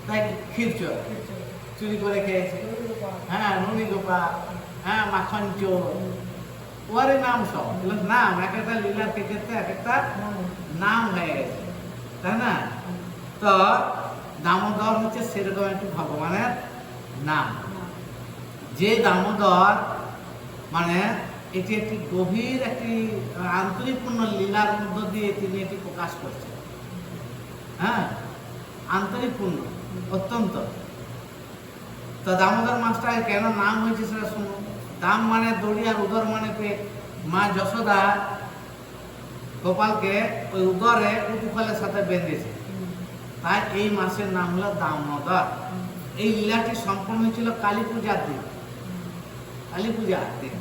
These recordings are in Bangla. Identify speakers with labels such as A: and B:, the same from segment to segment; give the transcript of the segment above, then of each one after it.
A: তাই ক্ষীরচোর চুরি করে খেয়েছে, হ্যাঁ নুনি গোপা, হ্যাঁ মাখন চোর, ওরই নাম সব নাম, এক একটা লীলার ক্ষেত্রে এক একটা নাম হয়ে গেছে, তাই না? তো দামোদর হচ্ছে সেরকম একটি ভগবানের নাম, যে দামোদর মানে এটি একটি গভীর একটি আন্তরিকপূর্ণ লীলার মধ্য দিয়ে তিনি এটি প্রকাশ করছেন। হ্যাঁ, আন্তরিকপূর্ণ অত্যন্ত। তো দামোদর মাসটার কেন নাম হয়েছে সেটা শুনুন। দাম মানে দড়ি আর উদর মানে পেট। মা যশোদা গোপালকে ওই উদরে উটুফলের সাথে বেঁধেছে, তাই এই মাসের নাম হলো দামোদর। এই লীলাটি সম্পন্ন হয়েছিল কালী পূজার দিন, কালী পূজার দিন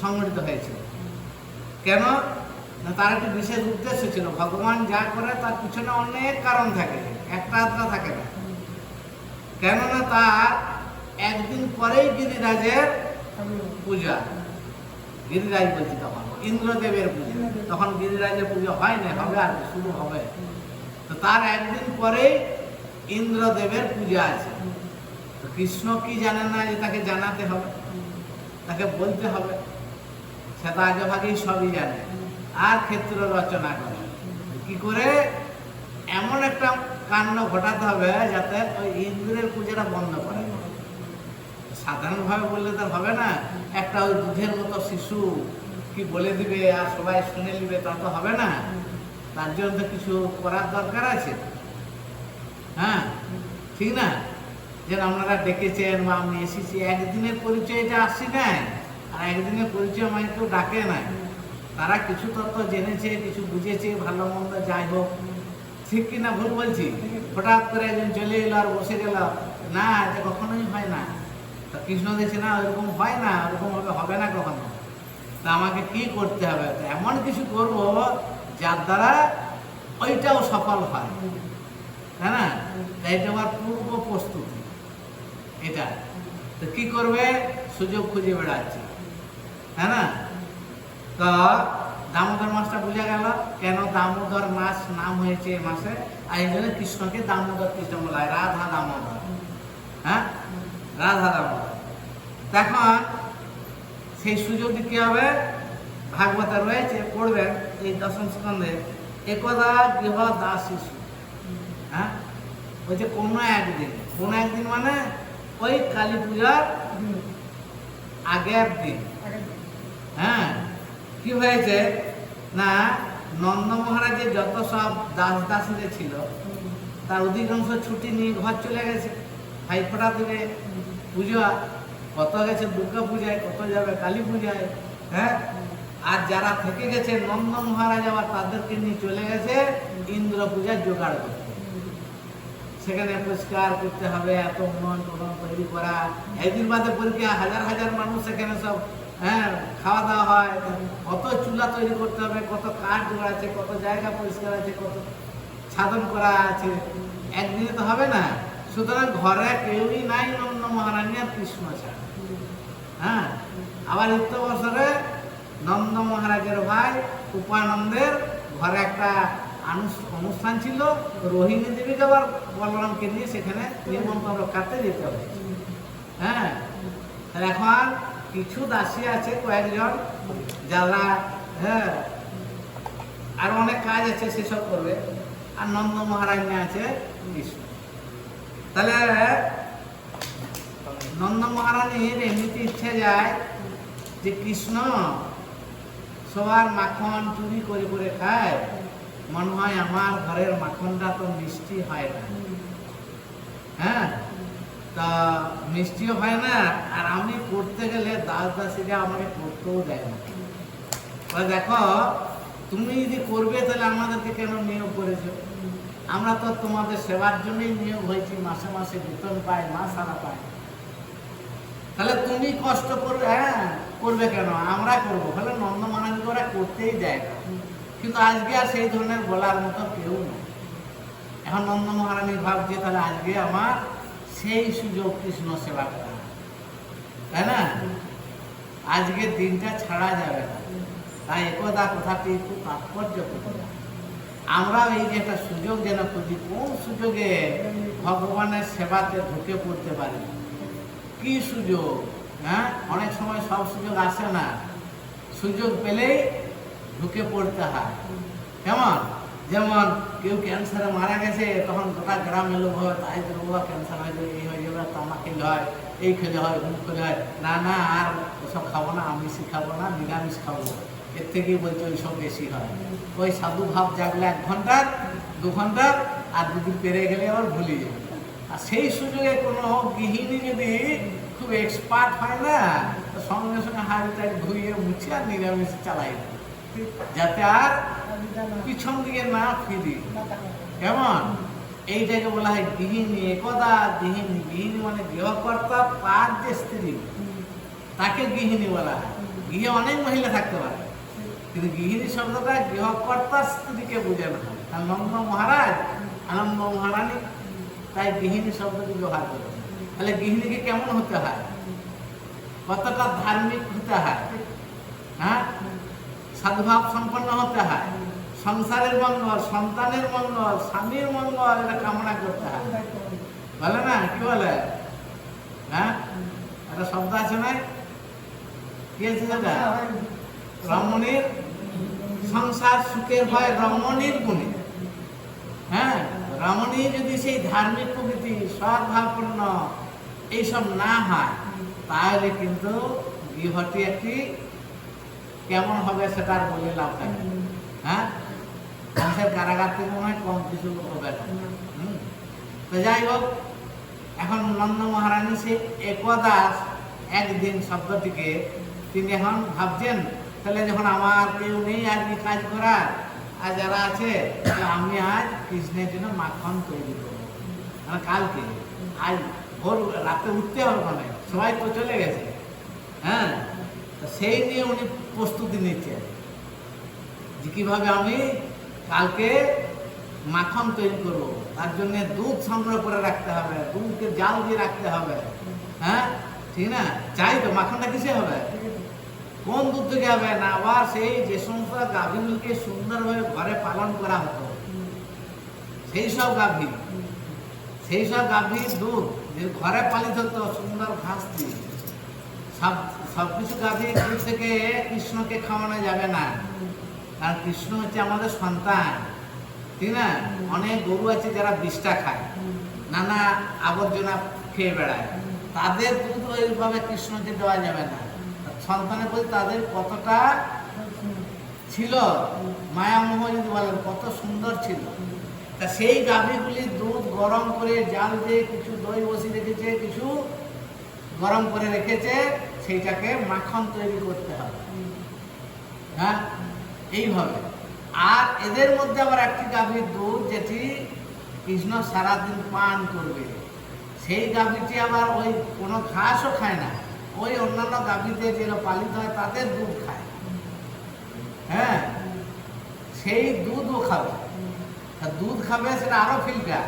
A: সংগঠিত হয়েছিল। কেন না, তার একটি বিশেষ উদ্দেশ্য ছিল। ভগবান যা করে তার পিছনে অনেক কারণ থাকে, একটা আধটা থাকে না। কেননা তার একদিন পরেই গিরিরাজের পূজা, গিরিরাজ বলছি তখন ইন্দ্রদেবের পূজা, তখন গিরিরাজের পুজো হয় না, হবে আর শুরু হবে। তো তার একদিন পরেই ইন্দ্রদেবের পূজা আছে। তো কৃষ্ণ কি জানেন না যে তাকে জানাতে হবে, তাকে বলতে হবে, সেটা আগে ভাগেই সবই জানে। আর ক্ষেত্র রচনা করে কি করে এমন একটা কাণ্ড ঘটাতে হবে যাতে ওই ইন্দ্রের পূজাটা বন্ধ করে। সাধারণভাবে বললে তো হবে না, একটা ওই দুধের মতো শিশু কি বলে দিবে আর সবাই শুনে নিবে, তা তো হবে না। তার জন্য তো কিছু করার দরকার আছে। হ্যাঁ, ঠিক না? যেন আপনারা ডেকেছেন বা আমি এসেছি, একদিনের পরিচয়টা আসছি না, আর একদিনের পরিচয় আমাকে কেউ ডাকে নাই। তারা কিছু তত্ত্ব জেনেছে, কিছু বুঝেছে, ভালো মন্দ যাই হোক, ঠিক কিনা ভুল বলছি? হঠাৎ করে একজন চলে এলো আর বসে গেল, না এটা কখনোই হয় না। তা কৃষ্ণ দেখছে না ওইরকম হয় না, ওরকম ভাবে হবে না কখনো। তা আমাকে কি করতে হবে? এমন কিছু করব যার দ্বারা ওইটাও সফল হয়, তাই না? এটা আমার পূর্ব প্রস্তুতি। এটা তো কি করবে? সুযোগ খুঁজে বেড়াচ্ছে, তাই না? তো দামোদর মাসটা বোঝা গেল কেন দামোদর মাস নাম হয়েছে এই মাসে। আর এই জন্য কৃষ্ণকে দামোদর কৃষ্ণ বলা হয়, রাধা দামোদর। হ্যাঁ, রাধা দামোদর। তখন সেই সুযোগটি কি হবে? ভাগবতে রয়েছে, পড়বেন এই দশম স্কন্ধে, একদা গৃহ দাস শিশু। হ্যাঁ, ওই যে কোনো একদিন মানে ওই কালী পূজার আগের দিন। হ্যাঁ, কি হয়েছে না, নন্দ মহারাজের যত সব দাস দাসীদের ছিল তার অধিকাংশ ছুটি নিয়ে ঘর চলে গেছে। ভাইফোঁটা দিবে, পুজো, কত গেছে দুর্গা পূজায়, কত যাবে কালী পূজায়। হ্যাঁ, আর যারা থেকে গেছে নন্দ মহারাজ আবার তাদেরকে নিয়ে চলে গেছে ইন্দ্র পূজার জোগাড় করতে। সেখানে পরিষ্কার করতে হবে, এত উন্নয়ন তৈরি করা, একদিন বাদে পরীক্ষা, হাজার হাজার মানুষ সেখানে সব, হ্যাঁ, খাওয়া দাওয়া হয়, কত চুলা তৈরি করতে হবে, কত কাঠ জোড়া আছে, কত জায়গা পরিষ্কার আছে, কত সাধন করা আছে, একদিনে তো হবে না। সুতরাং ঘরে কেউই নাই নন্দ মহারানী আর কৃষ্ণ ছাড়া। হ্যাঁ, আবার ইত্য বছরে নন্দ মহারাজের ভাই উপানন্দের ঘরে একটা অনুষ্ঠান ছিল, রোহিণী দেবীকে আবার বলরামকে নিয়ে সেখানে নিমন্ত্রণ রক্ষার্থে যেতে হবে। হ্যাঁ, এখন কিছু দাসী আছে কয়েকজন যারা, হ্যাঁ, আর অনেক কাজ আছে সেসব করবে, আর নন্দ মহারানী আছে কৃষ্ণ। তাহলে নন্দ মহারানীর এমনিতে ইচ্ছে যায় যে কৃষ্ণ সবার মাখন চুরি করে করে খায়, মনে হয় আমার ঘরের মাখনটা তো মিষ্টি হয় না। হ্যাঁ, তা মিষ্টিও হয় না, আর আমি করতে গেলে দাস দাসীরা আমাকে করতেও দেয় না। দেখো, তুমি যদি করবে তাহলে আমাদেরকে কেন নিয়োগ করেছো? আমরা তো তোমাদের সেবার জন্যই নিয়োগ হয়েছি, মাসে মাসে বেতন পাই, মাস সারা পাই। তাহলে তুমি কষ্ট করবে, হ্যাঁ, করবে কেন? আমরা করবো। তাহলে নন্দ মহারানী ওরা করতেই দেয় না। কিন্তু আজকে আর সেই ধরনের বলার মতো কেউ নেই। এখন নন্দ মহারানী ভাবছে তাহলে আজকে আমার সেই সুযোগ কৃষ্ণ সেবা করা, তাই না? আজকের দিনটা ছাড়া যাবে না। তাই একদা কথাটি খুব তাৎপর্যপূর্ণ। আমরা এই যে একটা সুযোগ যেন খুঁজি, কোন সুযোগে ভগবানের সেবাতে ঢুকে পড়তে পারি। কি সুযোগ! হ্যাঁ, অনেক সময় সব সুযোগ আসে না, সুযোগ পেলেই ঢুকে পড়তে হয়। কেমন? যেমন কেউ ক্যান্সারে মারা গেছে, তখন গোটা গ্রামের লোক হয় তাই বাবা ক্যান্সার হয়ে যাবে, এই হয়ে যাবে, তামাক খেলে হয়, এই খেলে হয়, অমুক খেলে হয়, না না আর ওসব খাবো না, আমিষই খাবো না, নিরামিষ খাবো, এর থেকেই বলছে ওইসব বেশি হয়। ওই সাধু ভাব জাগলে 1 ঘন্টা 2 ঘন্টা, আর 2 দিন পেরে গেলে আবার ভুলে যাবে। আর সেই সুযোগে কোনো গৃহিণী যদি খুব এক্সপার্ট হয় না, তো সঙ্গে সঙ্গে হাড়ি টাড়ি ধুইয়ে মুছে আর নিরামিষ চালাই দেয়, যাতে আর পিছন দিকে না ফিরি। কেমন? এইটাকে বলা হয় গৃহিণী। একদা গৃহিণী, গৃহিণী মানে গৃহকর্তা, তার যে স্ত্রী তাকে গৃহিণী বলা হয়। গৃহে অনেক মহিলা থাকতে পারে, কিন্তু গৃহিণী শব্দটা গৃহকর্তার স্ত্রীকে বোঝানো হয়। আর নন্দ মহারাজ আনন্দ মহারানী তাই গৃহিণী শব্দটি ব্যবহার করে। তাহলে গৃহিণীকে কেমন হতে হয়, কতটা ধার্মিক হতে হয়, হ্যাঁ, সদ্ভাব সম্পন্ন হতে হয়, সংসারের মঙ্গল, সন্তানের মঙ্গল, স্বামীর মঙ্গল এটা কামনা করতে হয়। বলে না, কি বলে? হ্যাঁ, একটা শব্দ আছে না, কি আছে সেটা? রমণীর সংসার সুখের হয় রমণীর গুণে। হ্যাঁ, রমণী যদি সেই ধার্মিক প্রকৃতি, সদ্ভাবপূর্ণ এইসব না হয়, তাহলে কিন্তু গৃহটি একটি কেমন হবে সেটা আর বলে লাভ থাকে। হ্যাঁ, মানুষের কারাগার থেকে মনে হয় কম কিছু হবে না। তো যাই হোক, এখন নন্দ মহারানী সে একদা একদিন শব্দটিকে তিনি এখন ভাবছেন, তাহলে যখন আমার কেউ নেই আজকে কাজ করার, আর যারা আছে, আমি আজ কৃষ্ণের জন্য মাখন তৈরি করবো। মানে কালকে আজ ভোর রাতে উঠতে হবে, মানে সবাই তো চলে গেছে। হ্যাঁ, সেই নিয়ে উনি প্রস্তুতি নিচ্ছেন যে কিভাবে আমি কালকে মাখন তৈরি করবো। তার জন্য দুধ সংগ্রহ করে রাখতে হবে, দুধকে জাল দিয়ে রাখতে হবে। হ্যাঁ, ঠিক না? চাই তো মাখনটা কিসে হবে, কোন দুধ থেকে হবে না, আবার সেই যে সমস্ত গাভীগুলিকে সুন্দরভাবে ঘরে পালন করা হতো, সেই সব গাভীর দুধ যে ঘরে পালিত হতো সুন্দর ঘাস দিয়ে। সবকিছু গাভীর দুধ থেকে কৃষ্ণকে খাওয়ানো যাবে না, কারণ কৃষ্ণ হচ্ছে আমাদের সন্তান, ঠিক না? অনেক গরু আছে যারা বিষটা খায়, নানা আবর্জনা খেয়ে বেড়ায়, তাদের দুধ ওইভাবে কৃষ্ণকে দেওয়া যাবে না। সন্তানের প্রতি তাদের কতটা ছিল মায়ামোহ, যদি বলেন কত সুন্দর ছিল। তা সেই গাভীগুলির দুধ গরম করে জাল দিয়ে কিছু দই বসিয়ে রেখেছে, কিছু গরম করে রেখেছে, সেইটাকে মাখন তৈরি করতে হবে। হ্যাঁ, এইভাবে। আর এদের মধ্যে আবার একটি গাভীর দুধ যেটি কৃষ্ণ সারাদিন পান করবে, সেই গাভীটি আবার ওই কোনো ঘাসও খায় না, ওই অন্যান্য গাভীদের যেগুলো পালিত হয় তাদের দুধ খায়। হ্যাঁ, সেই দুধও খাবে। দুধ খাবে সেটা আরো ফিল্টার,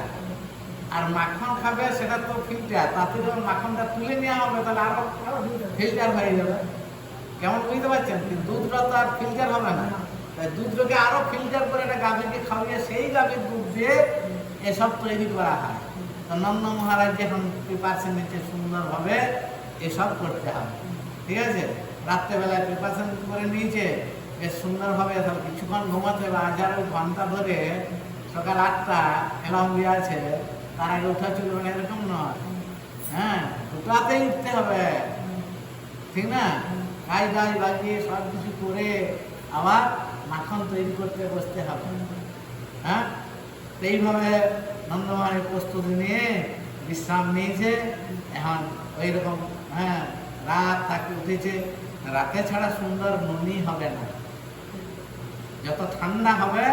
A: আর মাখন খাবে সেটা তো ফিল্টার, তাতে যখন মাখনটা তুলে নেওয়া হবে তাহলে আরো ফিল্টার হয়ে যাবে। কেমন বুঝতে পারছেন? দুধটা তো আর ফিল্টার হবে না, তাই দুধটাকে আরো ফিল্টার করে একটা গাভীকে খাওয়িয়ে সেই গাভীর দুধ দিয়ে এসব তৈরি করা হয়। তো নন্দ মহারাজ যখন প্রিপারেশন নিচ্ছে সুন্দরভাবে এসব করতে হবে, ঠিক আছে? রাত্রেবেলায় প্রিপারেশন করে নিয়েছে বেশ সুন্দরভাবে, তাহলে কিছুক্ষণ ঘুমাতে হবে। আজ আর ওই ঘন্টা ধরে সকাল 8টা অ্যালার্ম দেওয়া আছে, তার আগে উঠা চলবে না, এরকম নয়। হ্যাঁ, দুটাতেই উঠতে হবে, ঠিক না? গাই বাজিয়ে সব কিছু করে আবার মাখন তৈরি করতে বসতে হবে। হ্যাঁ, এইভাবে নন্দমানের প্রস্তুতি নিয়ে বিশ্রাম নিয়েছে। এখন ওই রকম, হ্যাঁ, রাত তাকে উঠেছে। রাতে ছাড়া সুন্দর ননি হবে না, যত ঠান্ডা হবে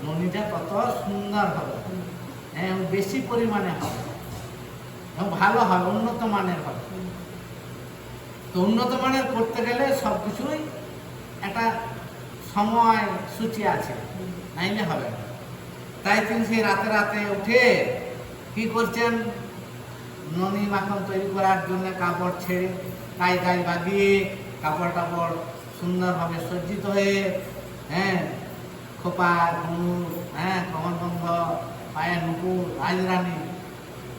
A: ননিটা তত সুন্দর হবে, বেশি পরিমাণে হবে এবং ভালো হবে, উন্নত মানের হবে। তো উন্নত মানের করতে গেলে সবকিছুই একটা সময় সূচি আছে, নাইলে হবে না। তাই তিনি সেই রাতে উঠে কি করছেন, ননি মাখন তৈরি করার জন্য কাপড় ছেড়ে গায়ে বাঁধিয়ে কাপড় টাপড় সুন্দরভাবে সজ্জিত হয়ে, হ্যাঁ, খোপা ঘুঙুর, হ্যাঁ, কমলবন্ধ, পায়ে নুপুর, রাজরানী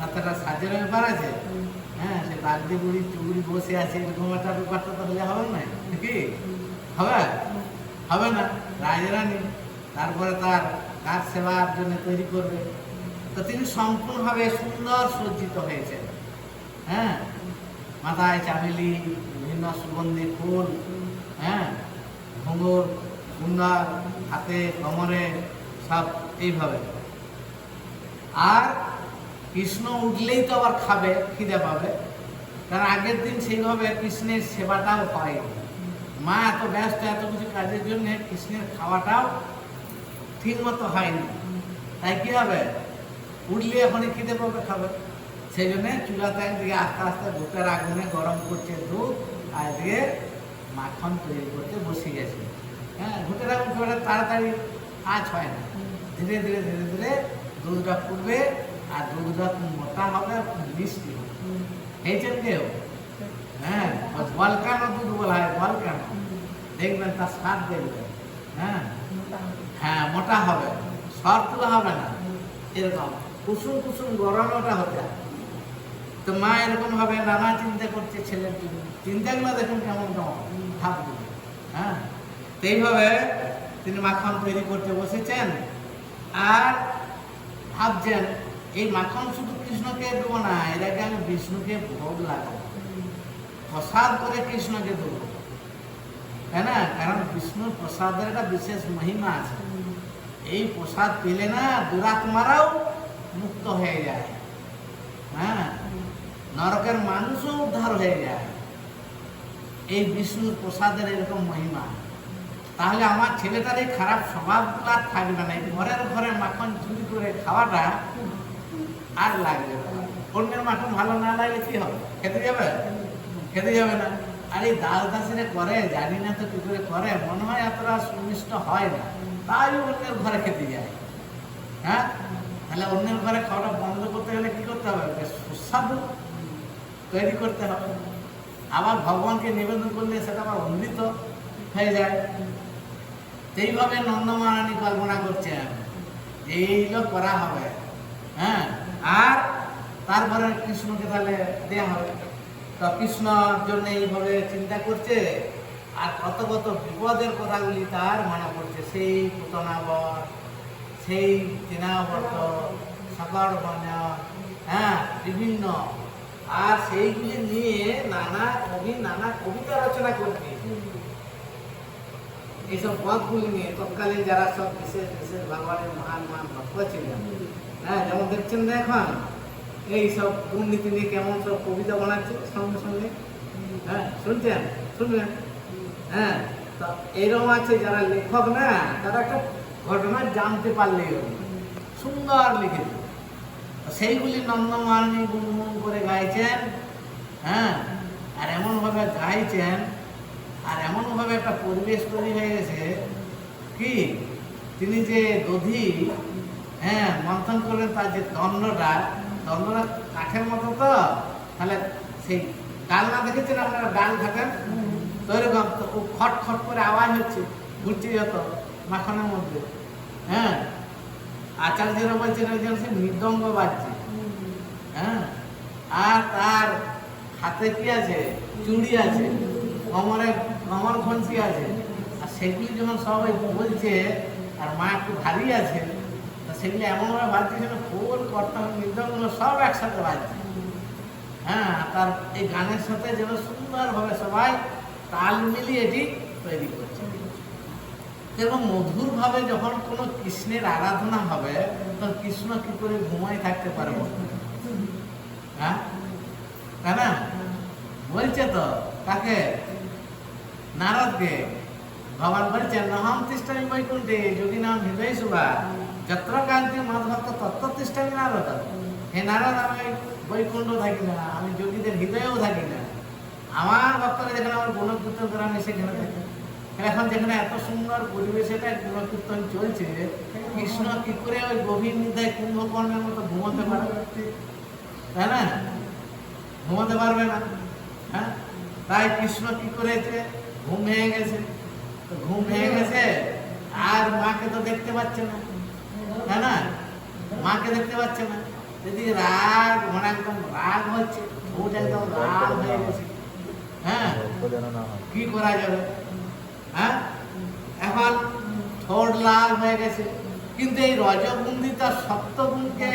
A: তাতে একটা সাজের ব্যাপার আছে। হ্যাঁ, সে বাগদি বুড়ি চুগুড়ি বসে আছে, এরকম একটা ব্যাপারটা তো হলে হবে না, কি হবে? হবে না। রাজরানী তারপরে তার কাজ সেবার জন্য তৈরি করবে, তো তিনি সম্পূর্ণভাবে সুন্দর সজ্জিত হয়েছেন। হ্যাঁ, মাথায় চামেলি, বিভিন্ন সুগন্ধি ফুল, হ্যাঁ, ঘুঙুর সুন্দর, হাতে কোমরে সব এইভাবে। আর কৃষ্ণ উঠলেই তো আবার খাবে, খিদে পাবে, কারণ আগের দিন সেইভাবে কৃষ্ণের সেবাটাও হয়নি। মা এত ব্যস্ত এত কিছু কাজের জন্য কৃষ্ণের খাওয়াটাও ঠিক মতো হয়নি। তাই কি হবে, উঠলে এখনই খিদে পাবে, খাবে। সেই জন্য চুলাতে একদিকে আস্তে আস্তে বুকের আগুনে গরম করছে দুধ, আর এদিকে মাখন তৈরি করতে বসে গেছে। হ্যাঁ, বুকের আগুন করে তাড়াতাড়ি আঁচ হয় না, ধীরে ধীরে ধীরে ধীরে দুধটা ফুটবে, আর দুধটা মোটা হবে, মিষ্টি হবে। খেয়েছেন কেউ? হ্যাঁ, বলকানো দুধ বলা হয়, বলকানো। দেখবেন তার স্বাদ দেখবেন। হ্যাঁ হ্যাঁ, মোটা হবে, সর তুলা হবে না, এরকম কুসুম কুসুম গরমটা হতে। তো মা এরকম ভাবে নানা চিন্তা করছে ছেলের জন্য, চিন্তাগুলো দেখুন কেমন কেমন ভাবগুলো। হ্যাঁ, তো এইভাবে তিনি মাখন তৈরি করতে বসেছেন, আর ভাবছেন এই মাখন শুধু কৃষ্ণকে দেবো না, এর আগে আমি বিষ্ণুকে ভোগ লাগাবো, প্রসাদ করে কৃষ্ণকে দেবো, তাই না? কারণ বিষ্ণুর প্রসাদের একটা বিশেষ মহিমা আছে। এই প্রসাদ পেলে না দুরাত্মারাও মুক্ত হয়ে যায়। হ্যাঁ, নরকের মানুষও উদ্ধার হয়ে যায়, এই বিষ্ণুর প্রসাদের এরকম মহিমা। তাহলে আমার ছেলেটার এই খারাপ স্বভাবগুলো আর থাকবে না, এই ঘরের ঘরে মাখন চুরি করে খাওয়াটা আর লাগবে না। অন্যের মাখন ভালো না লাগলে কি হবে, খেতে যাবে? খেতে যাবে না। আর এই দাস দাসিরা করে, জানি না তো কি করে করে, মনে হয় এতটা সুমিষ্ট হয় না, তাই অন্যের ঘরে খেতে যায়। হ্যাঁ, তাহলে অন্যের ঘরে খাওয়াটা বন্ধ করতে গেলে কি করতে হবে, সুস্বাদু তৈরি করতে হবে। আবার ভগবানকে নিবেদন করলে সেটা আবার অমৃত হয়ে যায়। এইভাবে নন্দ মহারানী কল্পনা করছেন যে এইগুলো করা হবে। হ্যাঁ, আর তারপরে কৃষ্ণকে তাহলে দেওয়া হবে। তো কৃষ্ণর জন্য এইভাবে চিন্তা করছে, আর কত কত বিপদের কথাগুলি তার মনে পড়ছে। সেই পুতনাবর, সেই তৃণাবর্ত, সকর বন্য, হ্যাঁ, বিভিন্ন, আর সেইগুলি নিয়ে নানা কবি নানা কবিতা রচনা করছে। এইসব পথগুলি নিয়ে তৎকালীন যারা সব বিশেষ বিশেষ ভগবানের মহান মহান ভক্ত ছিলেন, হ্যাঁ, যেমন দেখছেন না এখন এই সব দুর্নীতি নিয়ে কেমন সব কবিতা বানাচ্ছে সঙ্গে সঙ্গে। হ্যাঁ, শুনছেন, শুনবেন। হ্যাঁ, তো এরকম আছে যারা লেখক না, তারা একটা ঘটনা জানতে পারলেই সুন্দর লিখেছে। সেইগুলি নন্দ মহারানী গুনগুন করে গাইছেন। হ্যাঁ, আর এমনভাবে গাইছেন, আর এমনভাবে একটা পরিবেশ তৈরি হয়ে গেছে কি, তিনি যে দধি, হ্যাঁ, মন্থন করলেন, তার যে দণ্ডটা কাঠের মতো, তো তাহলে সেই ডাল না দেখেছেন আপনারা, ডাল থাকেন তো এরকম, তো ও খট খট করে আওয়াজ হচ্ছে, ঘুরছে যত মাখনের মধ্যে। হ্যাঁ, আচার্যরা বলছেন একজন সে মৃদঙ্গ বাজছে। হ্যাঁ, আর তার হাতে কি আছে, চুড়ি আছে, কমর ঘন্টি আছে, আর সেগুলি যখন সবাই বলছে, আর মা একটু ভারী আছে, সেগুলি এমনভাবে বাজছে যেন ফুল কর্তন মৃদঙ্গ সব একসাথে বাজছে। হ্যাঁ, তার এই গানের সাথে যেন সুন্দরভাবে সবাই তাল মিলিয়ে এটি তৈরি করছে। এবং মধুরভাবে যখন কোনো কৃষ্ণের আরাধনা হবে, তখন কৃষ্ণ কি করে ঘুমাই থাকতে পারবো? হ্যাঁ, তাই না? বলছে তো কাকে, নারদকে। ভগবান বলছেন নহম তিষ্ঠামি বৈকুণ্ঠে যোগী নাম হৃদয় শুভা যত্র কান্তি মদভক্ত তত্ত্ব তিষ্ঠামি নারদ। হে নারদ, আমি বৈকুণ্ঠ থাকি না, আমি যোগীদের হৃদয়েও থাকি না। আমার ভক্তরা যেখানে আমার গুণকীর্তন করে, আমি সেখানে থাকি। এখন যেখানে এত সুন্দর পরিবেশে গুণকীর্তন চলছে, কৃষ্ণ কি করে ওই গভীর নিদ্রায় কুম্ভকর্ণের মতো ঘুমোতে পারবে? তাই না? ঘুমোতে পারবে না। হ্যাঁ, তাই কৃষ্ণ কি করেছে, ঘুম ভেঙে গেছে। ঘুম ভেঙে গেছে, আর মাকে তো দেখতে পাচ্ছে না, তাই না? মাকে দেখতে পাচ্ছে না, এদিকে রাগ মানে একদম রাগ হচ্ছে, ঠোঁট একদম লাল হয়ে গেছে। হ্যাঁ, কি করা যাবে? হ্যাঁ, এখন ঠোঁট লাল হয়ে গেছে, কিন্তু এই রজগুণ তার সপ্তগুণকে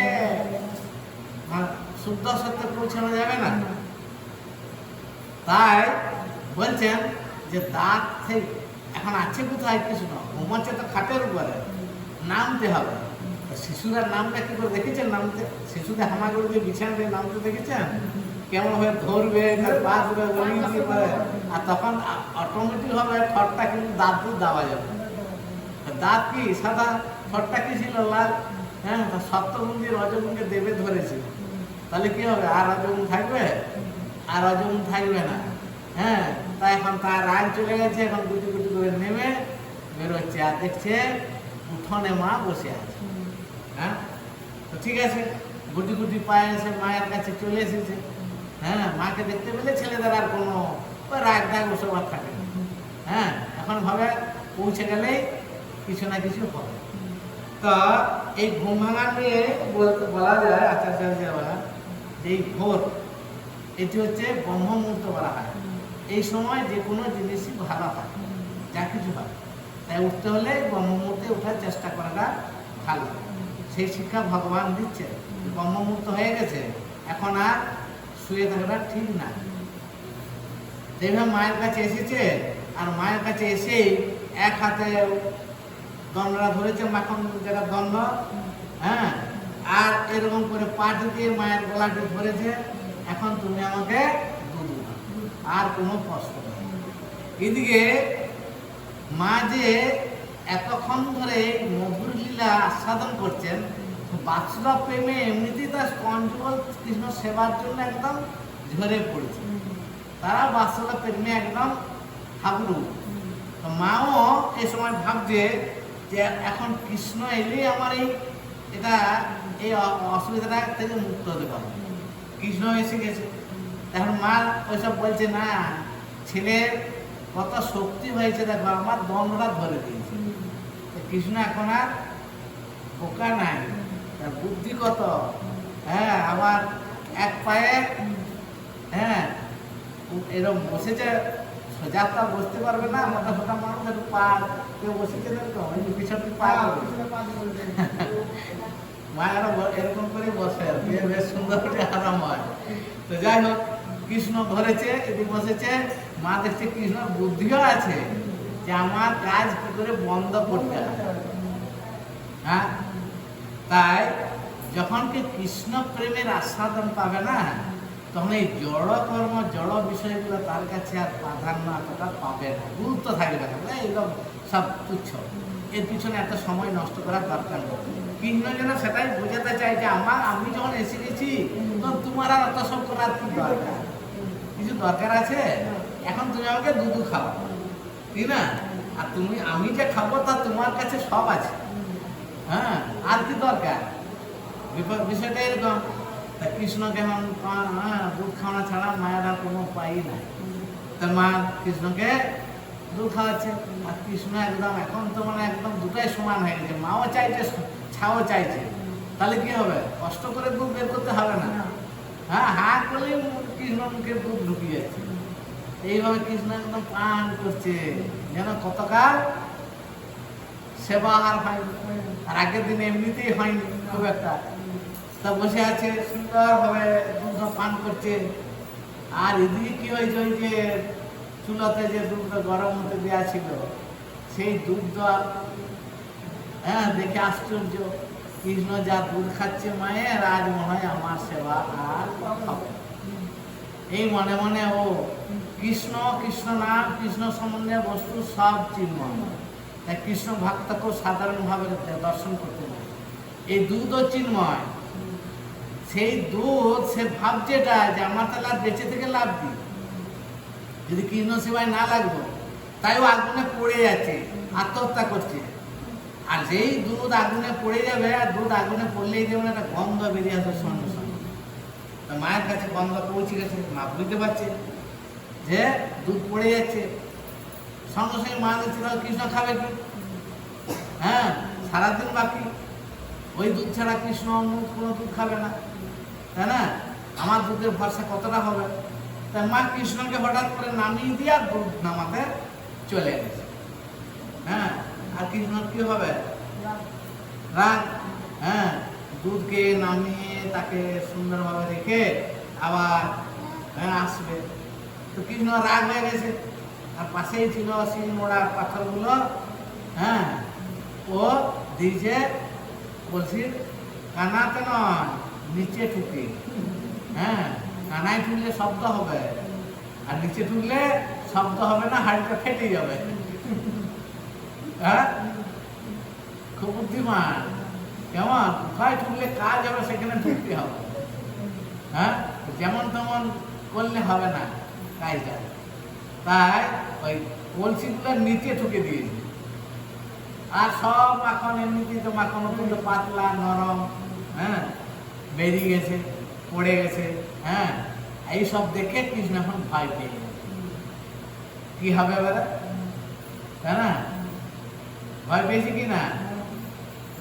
A: শুদ্ধ সত্যে পৌঁছানো যাবে না। তাই বলছেন যে দাঁত থেকে এখন আছে কোথায় কৃষ্ণ? ঘুমাচ্ছে তো খাটের উপরে, নামতে হবে। শিশুরা নামটা কি করে দেখেছেন? নামতে শিশুদের হামাগুড়ি দিয়ে বিছানা দিয়ে নামতে দেখেছেন? কেমন ভাবে ধরবে, পা ধরে করবে, আর তখন অটোমেটিক হবে ঠোঁটটা কিন্তু দাঁত দিয়ে দেওয়া যাবে। দাঁত কি সাদা, ঠোঁটটা কি ছিল লাল। হ্যাঁ, সপ্তগুণ দিয়ে রজগুণকে দেবে ধরেছে, তাহলে কি হবে? আর রজগুণ থাকবে? আর রজগুণ থাকবে না। হ্যাঁ, তাই এখন তার রাগ চলে গেছে, এখন গুটি গুটি করে নেমে বেরোচ্ছে, আর দেখছে উঠোনে মা বসে আছে। হ্যাঁ, তো ঠিক আছে, গুটি গুটি পায়ে এসে মায়ের কাছে চলে এসেছে। হ্যাঁ, মাকে দেখতে পেলে ছেলেদের আর কোনো রাগ ডাগ ওসব আর থাকে না। হ্যাঁ, এখন ভাবে পৌঁছে গেলেই কিছু না কিছু হবে। তো এই ঘুম ভাঙা নিয়ে বলা যায় আচার্য বলা যে এই ভোর, এটি হচ্ছে ব্রহ্ম মুহূর্ত বলা হয়। এই সময় যে কোনো জিনিসই ভালো হয়, যা কিছু হয়, তাই উঠতে হলে ব্রহ্ম মুহূর্তে ওঠার চেষ্টা করাটা ভালো। সেই শিক্ষা ভগবান দিচ্ছে। ব্রহ্ম মুহূর্ত হয়ে গেছে, এখন আর শুয়ে থাকাটা ঠিক না। যেভাবে মায়ের কাছে এসেছে, আর মায়ের কাছে এসেই এক হাতে দণ্ডটা ধরেছে, মাখন যেটা দণ্ড, হ্যাঁ, আর এরকম করে পাটি দিয়ে মায়ের গলাটি ধরেছে। এখন তুমি আমাকে দুধ দাও, আর কোনো কষ্ট নেই। এদিকে মা যে এতক্ষণ ধরে মধুর লীলা আস্বাদন করছেন, বাৎসল্য প্রেমে এমনিতেই তার কঞ্জুগল কৃষ্ণ সেবার জন্য একদম ঝরে পড়েছে। তারা বাৎসল্য প্রেমে একদম হাবুডুবু। তো মাও এই সময় ভাবছে যে এখন কৃষ্ণ এলেই আমার এই অসুবিধাটা থেকে মুক্ত হতে পারবে। কৃষ্ণ এসে গেছে, এখন মা ওইসব বলছে না, ছেলের কত শক্তি হয়েছে দেখো, আমার দণ্ডটা ধরে দিয়েছে। কৃষ্ণ এখন আর বোকা নাই, তার বুদ্ধি কত। হ্যাঁ, আবার এক পায়ে, হ্যাঁ, এরকম বসেছে, সোজা তো বসতে পারবে না, মোটা সোটা মানুষ একটু পা কেউ বসেছে পিছনে পা মায়েরা এরকম করে বসে, বেশ সুন্দর করে আরাম হয়। তো যাই হোক, কৃষ্ণ ধরেছে, এদিকে বসেছে, মা দেখছে কৃষ্ণর বুদ্ধিও আছে যে আমার কাজ কি করে বন্ধ করতে হবে। হ্যাঁ, তাই যখন কি কৃষ্ণ প্রেমের আস্বাদন পাবে না, তখন এই জড় কর্ম, জড় বিষয়গুলো তার কাছে আর প্রাধান্য এতটা পাবে না, গুরুত্ব থাকবে না। এইরকম সব তুচ্ছ, এর পিছনে এত সময় নষ্ট করার দরকার নেই। কৃষ্ণ যেন সেটাই বোঝাতে চাই যে আমি যখন এসে গেছি, তখন তোমার আর অত সব করার কি দরকার? কিছু দরকার আছে? এখন তুমি আমাকে দুধ খাও, ঠিক না? আর আমি যে খাবো তা তোমার কাছে সব আছে। হ্যাঁ, আর কি দরকার? বিষয়টা এরকম। তা কৃষ্ণ কেমন দুধ খাওয়ানো ছাড়া মায়ের আর কোনো উপায়ই নাই। তার মা কৃষ্ণকে দুধ খাওয়াচ্ছে, আর কৃষ্ণ একদম এখন তো মানে একদম দুটাই সমান হয়ে গেছে। মাও চাইছে, ছাও চাইছে, তাহলে কি হবে? কষ্ট করে দুধ বের করতে হবে না। হ্যাঁ, হাত করলেই কৃষ্ণ মুখে দুধ ঢুকিয়ে যাচ্ছে। এইভাবে কৃষ্ণ একদম পান করছে, যেন কতকাল সেবা আর হয়নি। আর আগের দিন এমনিতেই হয়নি খুব একটা। তা বসে আছে, সুন্দরভাবে দুধ পান করছে। আর এদিকে কি হয়েছে, ওই যে চুলাতে যে দুধটা গরম হতে দেওয়া ছিল, সেই দুধটা দেখে আশ্চর্য, কৃষ্ণ যা দুধ খাচ্ছে মায়ের, আজ মনে হয় আমার সেবা আর হবে। এই মনে মনে ও কৃষ্ণ, কৃষ্ণ নাম, কৃষ্ণ সম্বন্ধে বস্তু সব চিন্ময়। তাই কৃষ্ণ ভক্তকেও সাধারণভাবে দর্শন করতে পারে। এই দুধও চিন্ময়। সেই দুধ, সে ভাবছে এটা যে আমার তাহলে আর বেঁচে থেকে লাভ দিই, যদি কৃষ্ণ সেবায় না লাগবো। তাই ও আগুনে পড়ে যাচ্ছে, আত্মহত্যা করছে। আর যেই দুধ আগুনে পড়ে যাবে, আর দুধ আগুনে পড়লেই যেমন একটা গন্ধ বেরিয়ে আসবে সঙ্গে সঙ্গে। মায়ের কাছে গন্ধ পৌঁছে গেছে, মা বুঝতে পারছে যে দুধ পড়ে যাচ্ছে। সঙ্গে সঙ্গে মা দেখছিল কৃষ্ণ খাবে কি? হ্যাঁ, সারাদিন বাকি, ওই দুধ ছাড়া কৃষ্ণ কোনো দুধ খাবে না। তাই না? আমার দুধের ভরসা কতটা হবে? তাই মা কৃষ্ণকে হঠাৎ করে নামিয়ে দিয়ে আর দুধ নামাতে চলে গেছে। হ্যাঁ, আর কৃষ্ণর কি হবে? রাগ। হ্যাঁ, দুধকে নামিয়ে তাকে সুন্দরভাবে রেখে আবার আসবে। তো কৃষ্ণ রাগ হয়ে গেছে। আর পাশেই ছিল শিল মোড়া পাথরগুলো। হ্যাঁ, ও দিয়েছে বলছি কানাতে নয়, নিচে ঠুকে। হ্যাঁ, কানায় ঠুকলে শব্দ হবে, আর নিচে ঠুকলে শব্দ হবে না, হাড়িটা ফেটে যাবে। হ্যাঁ, খুব বুদ্ধিমান। কেমন কোথায় ঠুকলে কাজ হবে সেখানে ঠুকতে হবে। হ্যাঁ, যেমন তেমন করলে হবে না কাজটা। তাই ওই কলসিগুলোর নিচে ঠুকে দিয়েছে। আর সব মাখন এমনিতেই তো মাখন অত্যন্ত পাতলা নরম, হ্যাঁ, বেরিয়ে গেছে, পড়ে গেছে। হ্যাঁ, এইসব দেখে কৃষ্ণ এখন ভয় পেয়ে গেছে। কি হবে এবারে? তাই না? ভয় পেয়েছে কি না?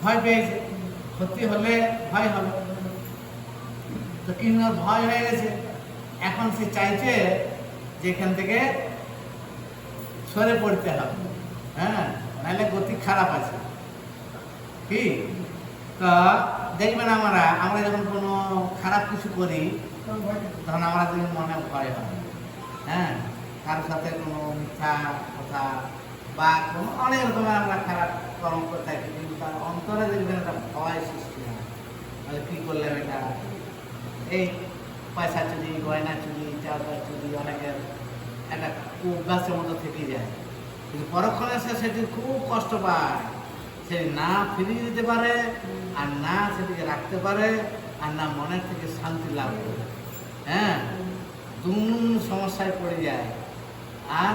A: ভয় পেয়েছে। ক্ষতি হলে ভয় হবে। তো কৃষ্ণর ভয় হয়ে গেছে। এখন সে চাইছে যে এখান থেকে সরে পড়তে হবে। হ্যাঁ, নাহলে গতি খারাপ আছে। কি তো দেখবেন আমরা যখন কোনো খারাপ কিছু করি তখন আমাদের মনে ভয় হয়। হ্যাঁ, কারোর সাথে কোনো মিথ্যা কথা বা কোনো অনেক রকমের আমরা খারাপ কর্ম করে থাকি, কিন্তু তার অন্তরে দেখবেন একটা ভয় সৃষ্টি হয়। তাহলে কী করলে এটা, এই পয়সা চুরি, গয়না চুরি, চাউদার চুরি অনেকের একটা অভ্যাসের মতো থেকে যায়। কিন্তু পরক্ষণে সে সেটি খুব কষ্ট পায়। সে না ফিরিয়ে দিতে পারে, আর না সেটিকে রাখতে পারে, আর না মনের থেকে শান্তি লাভ করে। হ্যাঁ, দুম সমস্যায় পড়ে যায় আর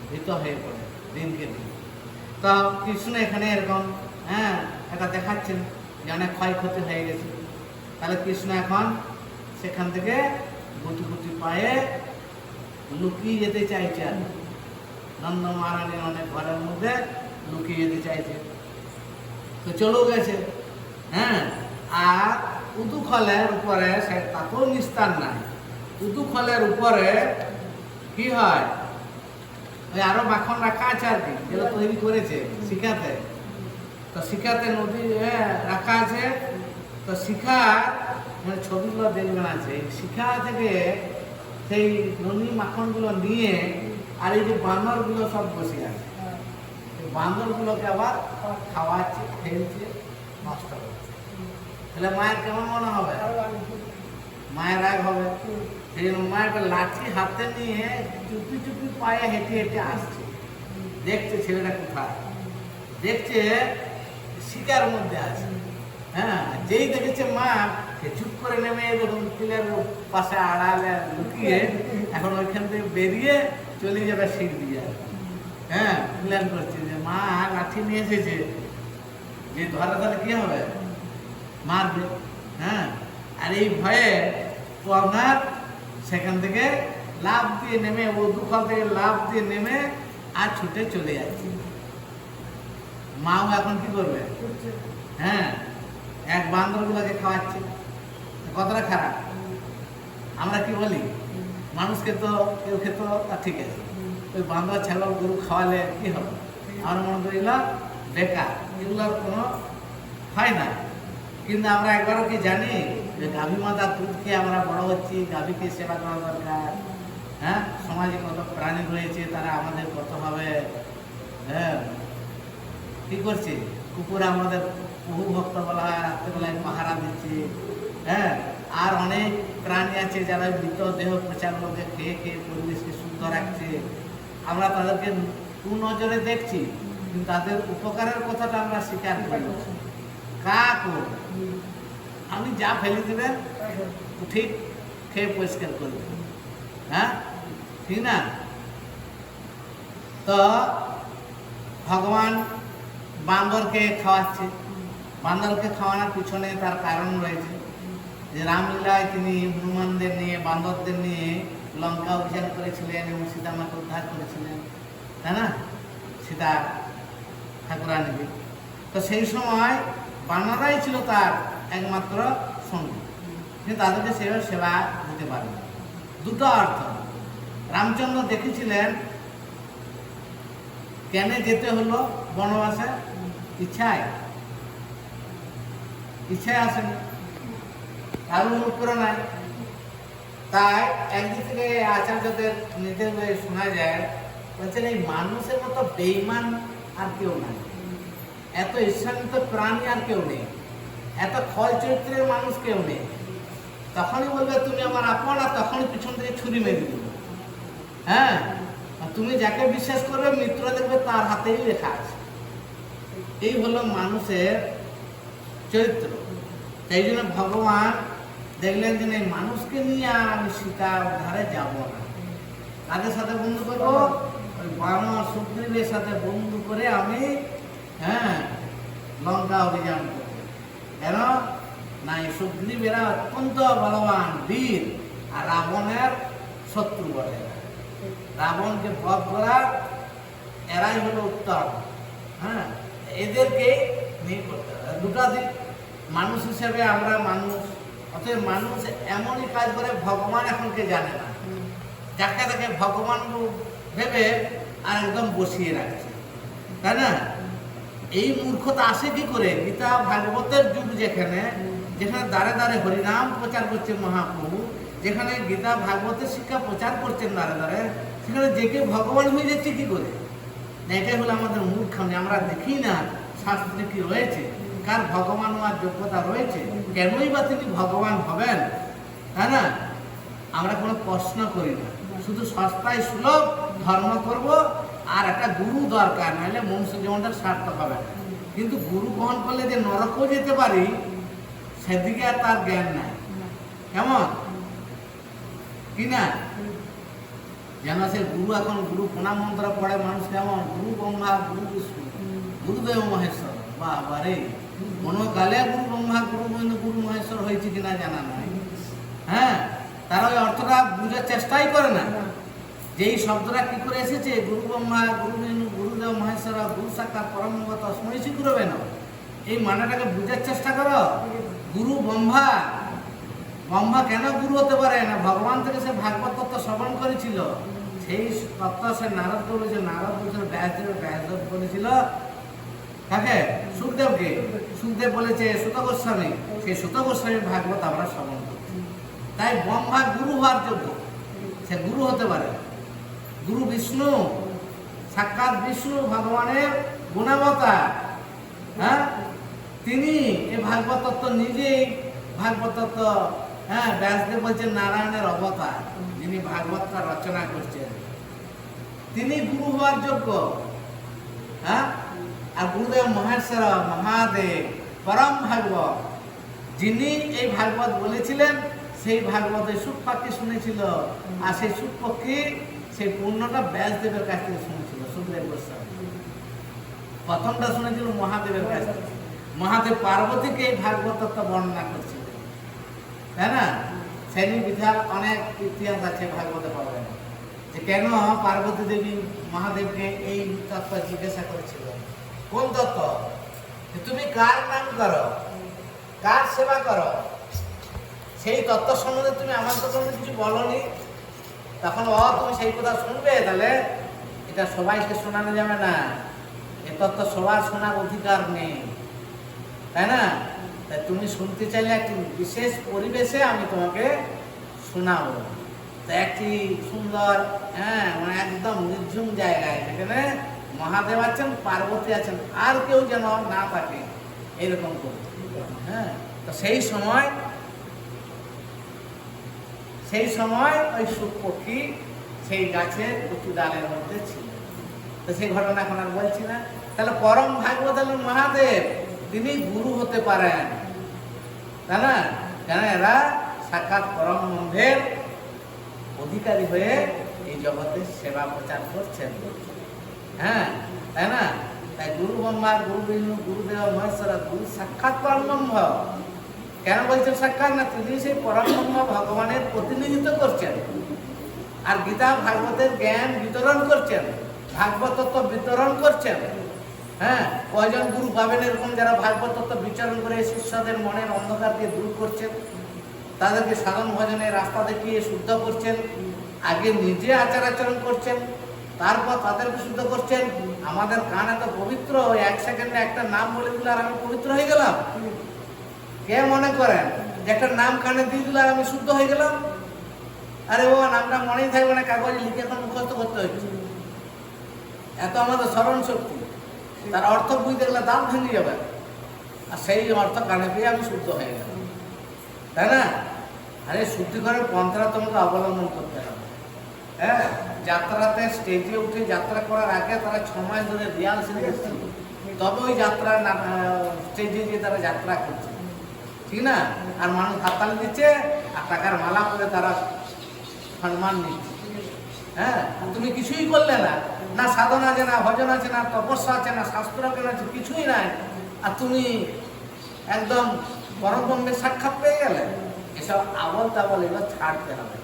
A: ভীত হয়ে পড়ে দিনকে দিন। তো কৃষ্ণ এখানে এরকম এটা দেখাচ্ছেন যে অনেক ক্ষয়ক্ষতি হয়ে গেছে। তাহলে কৃষ্ণ এখন সেখান থেকে গুটি গুটি পায়ে লুকিয়ে যেতে চাইছে। আর নন্দ মহারানী অনেক ঘরের মধ্যে লুকিয়ে যেতে চাইছে। তো চলেও গেছে। হ্যাঁ, আর উদুখলের উপরে সে তাতেও নিস্তার নাই। উদুখলের উপরে কি হয়, ওই আরো মাখন রাখা আছে আর কি, যেগুলো তৈরি করেছে শিখাতে। তো শিখাতে নদী রাখা আছে। তো শিখা ছবিগুলো দেখবেন আছে, শিখা থেকে সেই ননি মাখনগুলো নিয়ে আর এই যে বান্দরগুলো সব বসে আছে, বান্দরগুলোকে আবার খাওয়াচ্ছে, ফেলছে, নষ্ট করছে। তাহলে মায়ের কেমন মনে হবে? মায়ের রাগ হবে। সেই জন্য মায়ের লাঠি হাতে নিয়ে চুপি চুপি পায়ে হেঁটে হেঁটে আসছে। দেখছে ছেলেটা কোথায়, দেখছে শিকার মধ্যে আছে। হ্যাঁ, যেই দেখেছে মা, সে চুপ করে নেমে দেখুন পিলের পাশে আড়ালে লুকিয়ে এখন ওইখান থেকে বেরিয়ে চলে যাবে সিঁড়ি দিয়ে। হ্যাঁ, প্ল্যান করছে যে মা লাঠি নিয়ে এসেছে, যে ধরে তাহলে কি হবে, মারবে। হ্যাঁ, আর এই ভয়ে ও আপনার সেখান থেকে লাফ দিয়ে নেমে, ও দুখাল থেকে লাফ দিয়ে নেমে আর ছুটে চলে যাচ্ছে। মাও এখন কি করবে? হ্যাঁ, এক বান্দরগুলোকে খাওয়াচ্ছে। কতটা খারাপ! আমরা কি বলি, মানুষকে তো কেউ খেত, তা ঠিক আছে, ওই বান্দর ছাগল গরু খাওয়ালে কি হবে? আমার মনে করি বেকার, এগুলোর কোনো হয় না। কিন্তু আমরা একবারও কি জানি যে গাভী মাতার দুধ খেয়ে আমরা বড় হচ্ছি, গাভীকে সেবা করা দরকার। হ্যাঁ, সমাজে কত প্রাণী রয়েছে, তারা আমাদের কতভাবে কি করছে। কুকুর আমাদের বহু ভক্ত বলা হয়, রাত্রেবেলায় পাহারা দিচ্ছে। হ্যাঁ, আর অনেক প্রাণী আছে যারা মৃত দেহ পচাগুলোকে খেয়ে খেয়ে পরিবেশকে শুদ্ধ রাখছে। আমরা তাদেরকে কুনজরে দেখছি, কিন্তু তাদের উপকারের কথাটা আমরা স্বীকার করি। আপনি যা ফেলে দেবেন ঠিক খেয়ে পরিষ্কার করবেন। হ্যাঁ, ঠিক না? তো ভগবান বান্দরকে খাওয়াচ্ছে। বান্দরকে খাওয়ানোর পিছনে তার কারণ রয়েছে যে রামলীলায় তিনি হনুমানদের নিয়ে, বান্দরদের নিয়ে লঙ্কা অভিযান করেছিলেন এবং সীতামাকে উদ্ধার করেছিলেন, তাই না? সীতা ঠাকুরানীকে। তো সেই সময় বানরাই ছিল তার একমাত্র সঙ্গী। কিন্তু তাদেরকে সেভাবে সেবা দিতে পারেন। দুটো অর্থ। রামচন্দ্র দেখেছিলেন কেন যেতে হলো বনবাসে, ইচ্ছায় আসেনি, কারো অনুপ্রেরণায়। তাই একদিক থেকে আচার্যদের নিজের শোনা যায়, বলছেন এই মানুষের মতো বেঈমান আর কেউ নাই, এত ঈর্ষান্বিত প্রাণী আর কেউ নেই, এত খল চরিত্রের মানুষ কেউ নেই। তখনই বলবে তুমি আমার আপন, আর তখনই পিছন থেকে ছুরি মেরে দিবে। হ্যাঁ, তুমি যাকে বিশ্বাস করবে মিত্র দেখবে তার হাতেই লেখা আছে। এই হলো মানুষের চরিত্র। তাই জন্য ভগবান দেখলেন যে এই মানুষকে নিয়ে আর আমি সীতা ধারে যাব না, তাদের সাথে বন্ধু করবো, ওই বানর সুগ্রীবের সাথে বন্ধু করে আমি লঙ্কা অভিযান করবো। কেন না, এই সুগ্রীবেরা অত্যন্ত বলবান বীর, আর রাবণের শত্রু বলে। রাবণকে বধ করার এরাই হলো উত্তম। এদেরকে নিয়ে করতে হবে। দুটা দিক, মানুষ হিসেবে আমরা মানুষ, অতএব মানুষ এমনই কাজ করে ভগবান এখনকে জানে না, যাকে তাকে ভগবান ভেবে আর একদম বসিয়ে রাখছে, তাই না? এই মূর্খতা আসে কি করে? গীতা ভাগবতের যুগ, যেখানে দ্বারে দ্বারে হরিনাম প্রচার করছে মহাপ্রভু, যেখানে গীতা ভাগবতের শিক্ষা প্রচার করছেন দ্বারে দ্বারে, সেখানে যে কেউ ভগবান হয়ে যাচ্ছে কি করে? এটাই হলো আমাদের মূর্খামি। আমরা দেখি না শাস্ত্রে কি রয়েছে, কার ভগবান হওয়ার যোগ্যতা রয়েছে, কেনই বা তিনি ভগবান হবেন, তাই না? আমরা কোনো প্রশ্ন করি না, শুধু সস্তায় সুলভ ধর্ম করব, আর একটা গুরু দরকার, নাহলে মনুষ্য জীবনটা সার্থক হবে না। কিন্তু গুরু গ্রহণ করলে যে নরকও যেতে পারি, সেদিকে আর তার জ্ঞান নাই। কেমন কি না? যেন সে গুরু, এখন গুরু প্রণাম মন্ত্র পড়ে মানুষ, কেমন গুরু ব্রহ্মা গুরু বিষ্ণু গুরুদেব মহেশ্বর, বাবা রে, কোনো কালে গুরু ব্রহ্মা গুরু বিষ্ণু গুরু মহেশ্বর হয়েছে কিনা জানা নাই। তারা ওই অর্থটা বুঝার চেষ্টাই করে না, যে এই শব্দটা কি করে এসেছে, গুরু ব্রহ্মা গুরু বিষ্ণু গুরুদেব মহেশ্বর গুরু সাক্ষাৎ পরম তস্মৈ শ্রী গুরবে নমঃ। এই মানেটাকে বুঝার চেষ্টা করো। গুরু ব্রহ্মা, ব্রহ্মা কেন গুরু হতে পারে না? ভগবান থেকে সে ভাগবত তত্ত্ব শ্রবণ করেছিল, সেই তত্ত্ব সে নারদকে বলেছে, নারদ বলেছিল ব্যাসদেব, ব্যাসদেব বলেছিল তাকে সুখদেবকে, সুখদেব বলেছে সুত গোস্বামী, সেই সুত গোস্বামীর ভাগবত আমরা শ্রবণ করছি। তাই ব্রহ্মা গুরু হওয়ার যোগ্য, সে গুরু হতে পারে। গুরু বিষ্ণু, সাক্ষাৎ বিষ্ণু ভগবানের গুণাবতার, তিনি এই ভাগবত তত্ত্ব নিজেই, ভাগবত তত্ত্ব ব্যাসদেব বলছেন নারায়ণের অবতার, যিনি ভাগবতটা রচনা করছেন, তিনি গুরু হওয়ার যোগ্য। আর গুরুদেব মহেশ্বর মহাদেব পরম ভাগবত, যিনি এই ভাগবত বলেছিলেন, সেই ভাগবতের সুখপাখি শুনেছিল, আর সেই সুখপাখি সেই পূর্ণটা ব্যাসদেবের কাছ থেকে শুনেছিল। সুখদেব গোস্বামী প্রথমটা শুনেছিল মহাদেবের কাছ থেকে। মহাদেব পার্বতীকে এই ভাগবত তত্ত্ব বর্ণনা করছিলেন, তাই না? সেই বিধার অনেক ইতিহাস আছে ভাগবতে পাবেন, যে কেন পার্বতী দেবী মহাদেবকে এই তত্ত্ব জিজ্ঞাসা করেছিল। কোন তত্ত্ব? তুমি কার নাম করো, কার সেবা করো, সেই তত্ত্ব সম্বন্ধে তুমি আমার তো কোনো কিছু বলনি। তখন তুমি সেই কথা শুনবে, তাহলে এটা সবাইকে শোনানো যাবে না, এ তত্ত্ব সবার শোনার অধিকার নেই, তাই না? তাই তুমি শুনতে চাইলে একটি বিশেষ পরিবেশে আমি তোমাকে শোনাবো। তো একটি সুন্দর মানে একদম নির্ঝুম জায়গায়, যেখানে মহাদেব আছেন, পার্বতী আছেন, আর কেউ যেন না থাকে, এরকম করে। তো সেই সময় ওই সুখপক্ষী সেই গাছের উঁচু ডালের মধ্যে ছিল। তো সেই ঘটনা এখন আর বলছি না। তাহলে পরম ভাগবত হলেন মহাদেব, তিনি গুরু হতে পারেন, তাই না? কেন এরা সাক্ষাৎ পরম ব্রহ্মের অধিকারী হয়ে এই জগতের সেবা প্রচার করছেন, তাই না? তাই গুরু ব্রহ্মা গুরু বিষ্ণু গুরুদেব মহেশ্বর গুরু সাক্ষাৎ পরম ব্রহ্ম। কেন বলছেন সাক্ষাৎ? না, তিনি সেই পরম ব্রহ্ম ভগবানের প্রতিনিধিত্ব করছেন, আর গীতা ভাগবতের জ্ঞান বিতরণ করছেন, ভাগবত তত্ত্ব বিতরণ করছেন। কয়জন গুরু পাবেন এরকম, যারা ভাগবত তত্ত্ব বিচরণ করে শিষ্যদের মনের অন্ধকারকে দূর করছেন, তাদেরকে সাধন ভজনের রাস্তা দেখিয়ে শুদ্ধ করছেন। আগে নিজে আচার আচরণ করছেন, তারপর তাদেরকে শুদ্ধ করছেন। আমাদের কান এত পবিত্র, এক সেকেন্ডে একটা নাম বলে দিলে আর আমি পবিত্র হয়ে গেলাম? কে মনে করেন যে একটা নাম কানে দিয়ে দিলে আর আমি শুদ্ধ হয়ে গেলাম? আরে ও নামটা মনেই থাকবে না, কাগজে লিখে এখন মুখস্থ করতে হচ্ছে। এত আমাদের স্মরণ শক্তি, তার অর্থ বুঝতে গেলে দাম ভেঙে যাবে, আর সেই অর্থ কানে পেয়ে আমি শুদ্ধ হয়ে গেলাম, তাই না? আরে শুদ্ধিকরণের পন্থা তোমাকে অবলম্বন করতে হবে। হ্যাঁ, যাত্রাতে স্টেজে উঠে যাত্রা করার আগে তারা 6 মাস ধরে রিহার্সেল করছে, তবে ওই যাত্রা স্টেজে গিয়ে তারা যাত্রা করছে, ঠিক না? আর মানুষ হাততালি দিচ্ছে আর টাকার মালা করে তারা সম্মান নিচ্ছে। হ্যাঁ, তুমি কিছুই করলে না, না সাধন আছে, না ভজন আছে, না তপস্যা আছে, না শাস্ত্র জ্ঞান আছে, কিছুই নাই, আর তুমি একদম পরম ব্রহ্মের সাক্ষাৎ পেয়ে গেলে। এসব আবল তাবল এগুলো ছাড়তে হবে,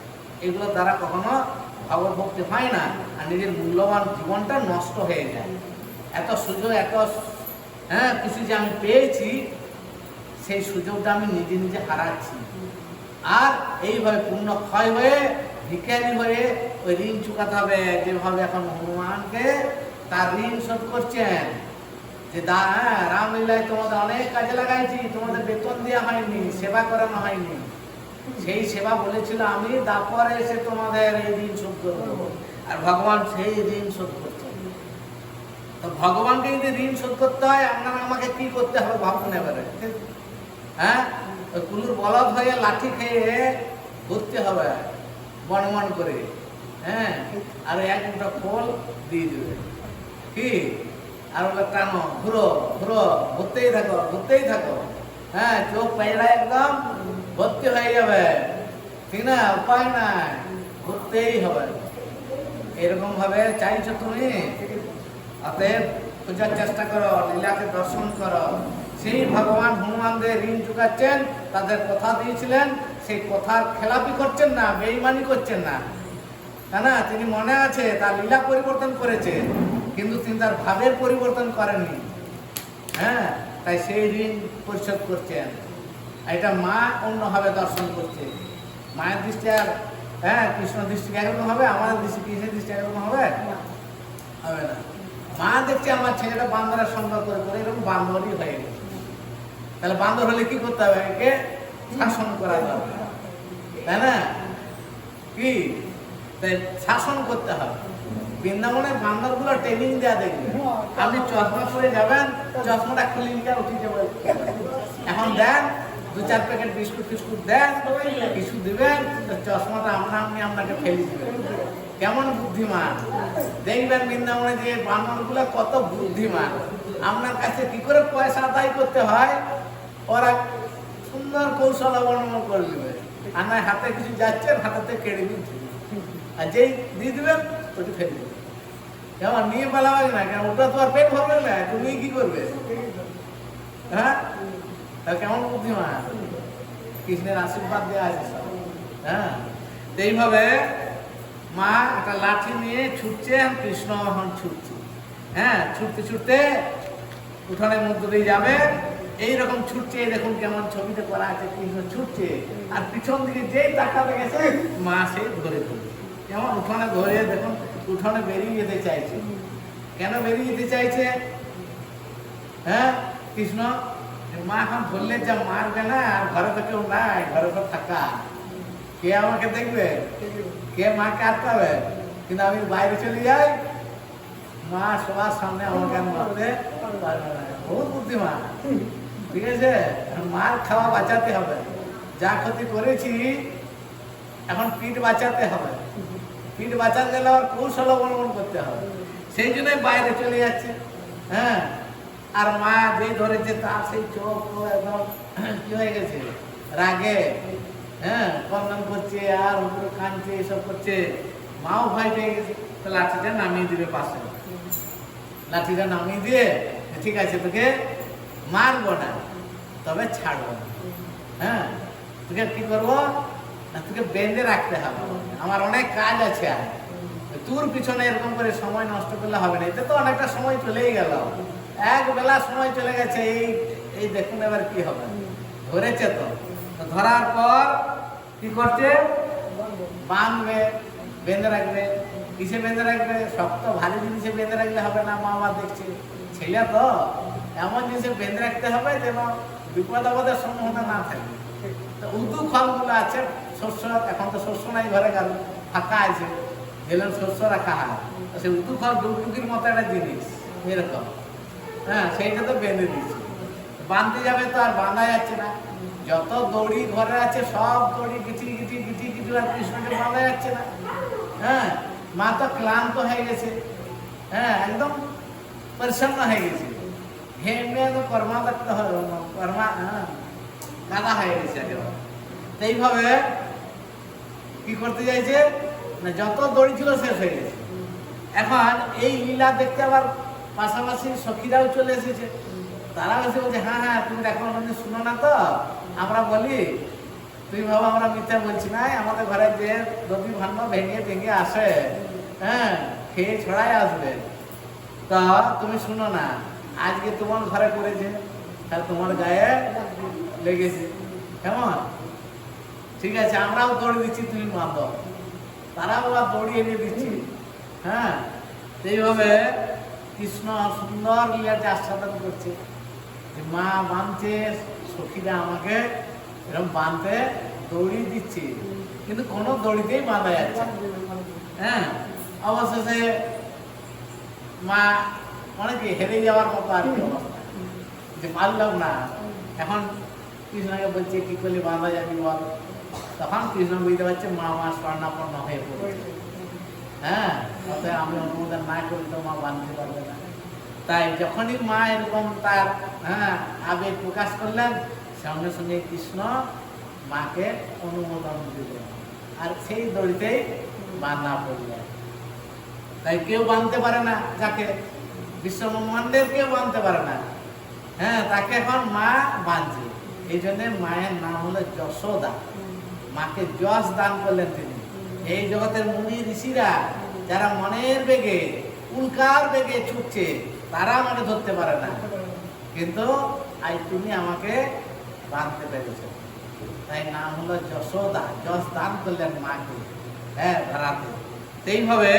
A: এগুলোর দ্বারা কখনো ভগবত ভক্তি হয় না, আর নিজের মূল্যবান জীবনটা নষ্ট হয়ে যায়। এত সুযোগ, এত কিছু যে আমি পেয়েছি, সেই সুযোগটা আমি নিজে নিজে হারাচ্ছি। আর এইভাবে পুণ্য ক্ষয় হয়ে ভিখারি হয়ে ওই ঋণ চুকাতে হবে। যেভাবে এখন হনুমানকে তার ঋণ শোধ করছেন, যে রামলীলায় তোমাদের অনেক কাজে লাগাইছি, তোমাদের বেতন দেওয়া হয়নি, সেবা করানো হয়নি, সেই সেবা বলেছিল আমি, তারপরে এসে তোমাদের এই ঋণ শোধ করবো। আর ভগবান সেই ঋণ শোধ করছেন। তো ভগবানকে যদি ঋণ শোধ করতে হয়, আপনারা আমাকে কি করতে হবে ভাবুন এবারে। হ্যাঁ, কুলুর বলদ হয়ে লাঠি খেয়ে ঘুরতে হবে বনমন করে। হ্যাঁ, আর এক মুঠো ফল দিয়ে দেবে, কি আর বলে টানো, ঘুরো ঘুরো, ঘুরতেই থাকো ঘুরতেই থাকো। হ্যাঁ, চোখ পায়রা একদম ভর্তি হয়ে যাবে, ঠিক না? উপায় নাই, ঘুরতেই হবে। এরকম ভাবে চাইছো তুমি, অতএব খোঁজার চেষ্টা করো, লীলাকে দর্শন করো। সেই ভগবান হনুমানদের ঋণ চুকাচ্ছেন, তাদের কথা দিয়েছিলেন, সেই কথার খেলাপি করছেন না, বেঈমানি করছেন না, তাই না? তিনি মনে আছে তার লীলা পরিবর্তন করেছে, কিন্তু তিনি তার ভাবের পরিবর্তন করেননি। হ্যাঁ, তাই সেই ঋণ পরিশোধ করছেন। এটা মা অন্যভাবে দর্শন করছে। মায়ের দৃষ্টি আর কৃষ্ণ দৃষ্টি একরকম হবে, আমাদের দৃষ্টি কৃষ্ণের দৃষ্টি একরকম হবে? হবে না। মা দেখছে আমার ছেলেটা বান্দরের সঙ্গ করে করে এরকম বান্দরই হয়ে গেছে। তাহলে বান্দর হলে কি করতে হবে? একে শাসন করা দরকার, তাই না? কি তাই শাসন করতে হবে। বৃন্দাবনের বান্দরগুলো ট্রেনিং দেওয়া দেখবে, আপনি চশমা পরে যাবেন, চশমাটা খুলে নিয়ে উঠে যাবে। এখন দেন 2-4 প্যাকেট বিস্কুট ফিস্কুট দেন, কিছু দিবেন, চশমাটা আপনাকে ফেলে দিবেন। কেমন বুদ্ধিমান দেখবেন বৃন্দাবনে যে বান্দরগুলো কত বুদ্ধিমান। আপনার কাছে কি করে পয়সা আদায় করতে হয় ওরা সুন্দর কৌশল অবলম্বন করে দিবে। আর নয় হাতে কিছু যাচ্ছে, হাতে কেড়ে দিচ্ছে, আর যেই দিয়ে দিবেন ওটি ফেলে দেবেন। কেমন নিয়ে পালাবে না, কেন ওটা তো আর পেট ভরবে না, তুমি কি করবে? হ্যাঁ, কেমন বুদ্ধিমান, কৃষ্ণের আশীর্বাদ দেওয়া আছে সব। হ্যাঁ, এইভাবে মা একটা লাঠি নিয়ে ছুটছে, কৃষ্ণ এখন ছুটছে। হ্যাঁ, ছুটতে ছুটতে উঠোনের মধ্যে দিয়ে যাবে, এইরকম ছুটছে। দেখুন কেমন ছবিতে করা আছে, কৃষ্ণ ছুটছে, আর পিছন দিকে যেই তাকাতে গেছে মা সেই ধরে ধরে কেমন উঠোনে ধরে, দেখুন উঠোনে বেরিয়ে যেতে চাইছে। কেন বেরিয়ে যেতে চাইছে? হ্যাঁ, কৃষ্ণ মা এখন ধরলে যা মারবে না, আর ঘরে তো কেউ নাই, ঘরে তো থাকা, কে আমাকে দেখবে, কে মাকে আটকাবে? কিন্তু আমি বাইরে চলে যাই, মা সবার সামনে আমাকে মারতে পারবে না। বহুত বুদ্ধিমান, ঠিক আছে? মার খাওয়া বাঁচাতে হবে, যা ক্ষতি করেছি এখন পিঠ বাঁচাতে হবে। পিঠ বাঁচাতে গেলে আবার কৌশল অবলম্বন করতে হবে, সেই জন্যই বাইরে চলে যাচ্ছে। হ্যাঁ, আর মা যে ধরেছে তার সেই চোখ একদম কি হয়ে গেছে, রাগে। হ্যাঁ, কন্দন করছে আর উপরে কাঁদছে, এসব করছে। মাও ভয় পেয়ে গেছে, তো লাঠিটা নামিয়ে দিবে পাশে। লাঠিটা নামিয়ে দিয়ে ঠিক আছে তোকে মারবো না, তবে ছাড়বো না। হ্যাঁ, তোকে কি করবো না, তোকে বেঁধে রাখতে হবে, আমার অনেক কাজ আছে। আর তোর পিছনে এরকম করে সময় নষ্ট করলে হবে না। এতে তো অনেকটা সময় চলেই গেল, এক বেলা সময় চলে গেছে। এই দেখুন এবার কি হবে, ধরেছে তো। ধরার পর কি করছে? বাঁধবে, বেঁধে রাখবে। কিসে বেঁধে রাখবে? শক্ত ভারী জিনিসে বেঁধে রাখলে হবে না। মা বাবা দেখছে ছেলে তো, এমন জিনিসে বেঁধে রাখতে হবে যেন বিপদ আপদের সম্ভাবনা না থাকে। তো উর্দু ফলগুলো আছে, শস্য, এখন তো শস্য নাই ঘরে, গেল ফাঁকা আছে, ঢেলের শস্য রাখা হয়। তো সেই উর্দু ফল ডুবডুকির মতো একটা জিনিস এরকম, হ্যাঁ, সেইটা তো বেঁধে দিচ্ছে। বাঁধতে যাবে তো আর বাঁধা যাচ্ছে না। যত দড়ি ঘরে আছে সব দড়ি গিটি গিটি গিটি গিটি, আর কৃষ্ণকে বাঁধা যাচ্ছে না। হ্যাঁ, মা তো ক্লান্ত হয়ে গেছে, হ্যাঁ, একদম পরিচ্ছন্ন হয়ে গেছে, ঘেমে তো কর্মাদক্ত কাদা হয়ে গেছে একেবারে। এইভাবে কি করতে চাইছে না, যত দড়ি ছিল শেষ হয়ে গেছে। এখন এই লীলা দেখতে আবার পাশাপাশি সখীরাও চলে এসেছে। তারা এসে বলছে, হ্যাঁ হ্যাঁ, তুমি দেখো শুনো না তো, আমরা বলি, তুমি ভাবো আমরা মিথ্যা বলছি না, আমাদের ঘরে যে নদী ভান্ন ভেঙে ভেঙে আসে, হ্যাঁ, খেয়ে ছড়াই আসবে, তা তুমি শুনো না, আজকে তোমার ঘরে করেছে, তাহলে তোমার গায়ে লেগেছে, কেমন? ঠিক আছে, আমরাও দৌড়ে দিচ্ছি, তুমি বাঁধো। তারাও আবার দৌড়ি এনে দিচ্ছি। হ্যাঁ, এইভাবে কৃষ্ণ সুন্দর লীলাতে আস্বাদন করছে যে মা বাঁধছে, সখীরা আমাকে এরকম বাঁধতে দড়ি দিচ্ছে, কিন্তু কোনো দড়িতেই বাঁধা যাচ্ছে। হ্যাঁ, অবশেষে মা অনেকে হেরে যাওয়ার মতো আর কি অবস্থা, যে পারলাম না। এখন কৃষ্ণকে বলছে কি করলে বাঁধা যাবি বল। তখন কৃষ্ণ বুঝতে পারছে মা স্বর্ণাপন্ন হয়ে পড়েছে। হ্যাঁ, অতএব আমি অনুমোদন না করি তো মা বাঁধতে পারবে না। তাই যখনই মা এরকম তার আবেগ প্রকাশ করলেন, সঙ্গে সঙ্গে কৃষ্ণ মাকে অনুমোদন দিলেন, আর সেই দড়িতেই বাঁধা পড়লেন। তাই কেউ বাঁধতে পারে না, যাকে বিশ্বব্রহ্মাণ্ডের কেউ বাঁধতে পারে না, হ্যাঁ, তাকে এখন মা বাঁধছে। এই জন্য মায়ের নাম হলো যশোদা। মাকে যশ দান করলেন তিনি। এই জগতের মুনি ঋষিরা যারা মনের বেগে, উল্কার বেগে ছুটছে, তারা আমাকে ধরতে পারে না, কিন্তু আজ তুমি আমাকে বাঁধতে পেরেছো, তাই নাম হলো যশোদা। যশ দান করলেন মাকে, হ্যাঁ, ধরাতে। সেইভাবে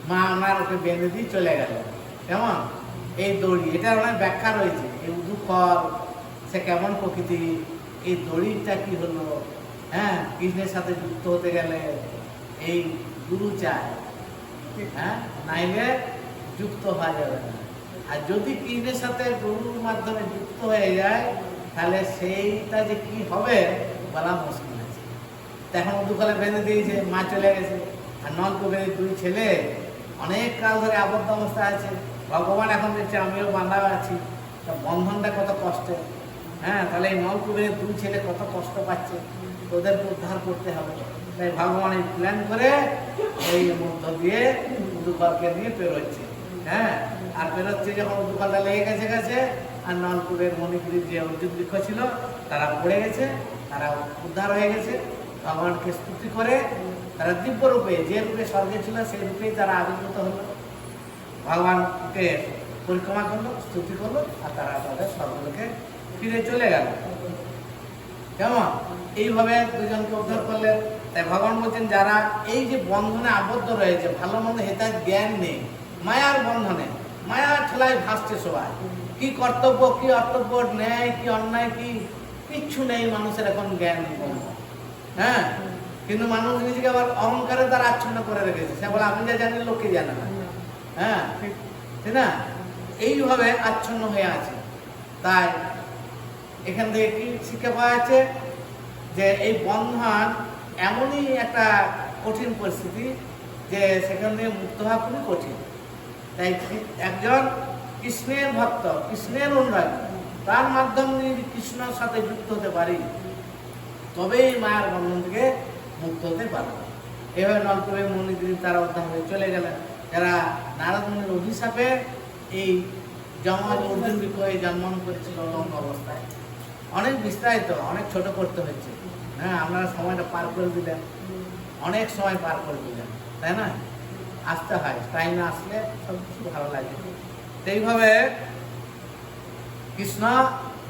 A: মা আমার ওকে বেঁধে দিয়ে চলে গেল। কেমন? এই দড়ি, এটার অনেক ব্যাখ্যা রয়েছে। এই উদুফল সে কেমন প্রকৃতি, এই দড়িটা কি হলো। হ্যাঁ, কৃষ্ণের সাথে যুক্ত হতে গেলে এই গুরু চায়, হ্যাঁ, নাইলে যুক্ত হওয়া যাবে না। আর যদি কৃষ্ণের সাথে গুরুর মাধ্যমে যুক্ত হয়ে যায়, তাহলে সেইটা যে কি হবে বলা মুশকিল আছে। এখন উদুফলে বেঁধে দিয়েছে, মা চলে গেছে, আর নলকূপের দুই ছেলে অনেক কাল ধরে আবদ্ধ অবস্থা আছে। ভগবান এখন দেখছে আমিও বাঁধা আছি, তা বন্ধনটা কত কষ্টের। হ্যাঁ, তাহলে এই নলকূপের দুই ছেলে কত কষ্ট পাচ্ছে, ওদেরকে উদ্ধার করতে হবে। তাই ভগবান এই প্ল্যান করে এই মধ্য দিয়ে উদুফলকে নিয়ে পেরোচ্ছে। হ্যাঁ, আর পেরোচ্ছে যখন উদুফলটা লেগে গেছে গেছে, আর নলকূপের মণিপুরীর যে অর্জুন বৃক্ষ ছিল তারা পড়ে গেছে, তারা উদ্ধার হয়ে গেছে। ভগবানকে স্তুতি করে তারা দিব্য রূপে, যে রূপে স্বর্গে ছিল সেই রূপেই তারা আবির্ভূত হলো, ভগবানকে পরিক্রমা করলো, স্তুতি করলো, আর তারা তাদের স্বর্গলোকে ফিরে চলে গেল। কেমন? এইভাবে দুজনকে উদ্ধার করলেন। তাই ভগবান বলছেন, যারা এই যে বন্ধনে আবদ্ধ রয়েছে, ভালো মন্দ হেতার জ্ঞান নেই, মায়ার বন্ধনে, মায়ার ঠেলায় ভাসছে সবাই, কি কর্তব্য কি অর্তব্য, ন্যায় কি অন্যায় কি, কিচ্ছু নেই মানুষের এখন জ্ঞান। হ্যাঁ, কিন্তু মানুষ নিজেকে আবার অহংকারে তারা আচ্ছন্ন করে রেখেছে। সে বলে আমি যা জানি লোকে জানে না। হ্যাঁ, ঠিক না? এইভাবে আচ্ছন্ন হয়ে আছে। তাই এখান থেকে কি শিক্ষা পাওয়া যাচ্ছে, যে এই বন্ধন এমনই একটা কঠিন পরিস্থিতি যে সেখান থেকে মুক্ত হওয়া খুবই কঠিন। তাই একজন কৃষ্ণের ভক্ত, কৃষ্ণের অনুরাগী, তার মাধ্যমে যদি কৃষ্ণের সাথে যুক্ত হতে পারি, তবেই মায়ের বন্ধন থেকে মুক্ত হতে পারবে। এভাবে নলকূপের মুনিগিরি তারা উদ্ধার হয়ে চলে গেলেন, যারা নারদ মুনির অভিশাপে এই যমজ অর্জুন বৃক্ষ জন্মন করেছিল লঙ্গ অবস্থায়। অনেক বিস্তারিত, অনেক ছোট করতে হচ্ছে। হ্যাঁ, আপনারা সময়টা পার করে দিলেন, অনেক সময় পার করে দিলেন, তাই না? আসতে হয়, টাইম আসলে সব কিছু ভালো লাগে। এইভাবে কৃষ্ণ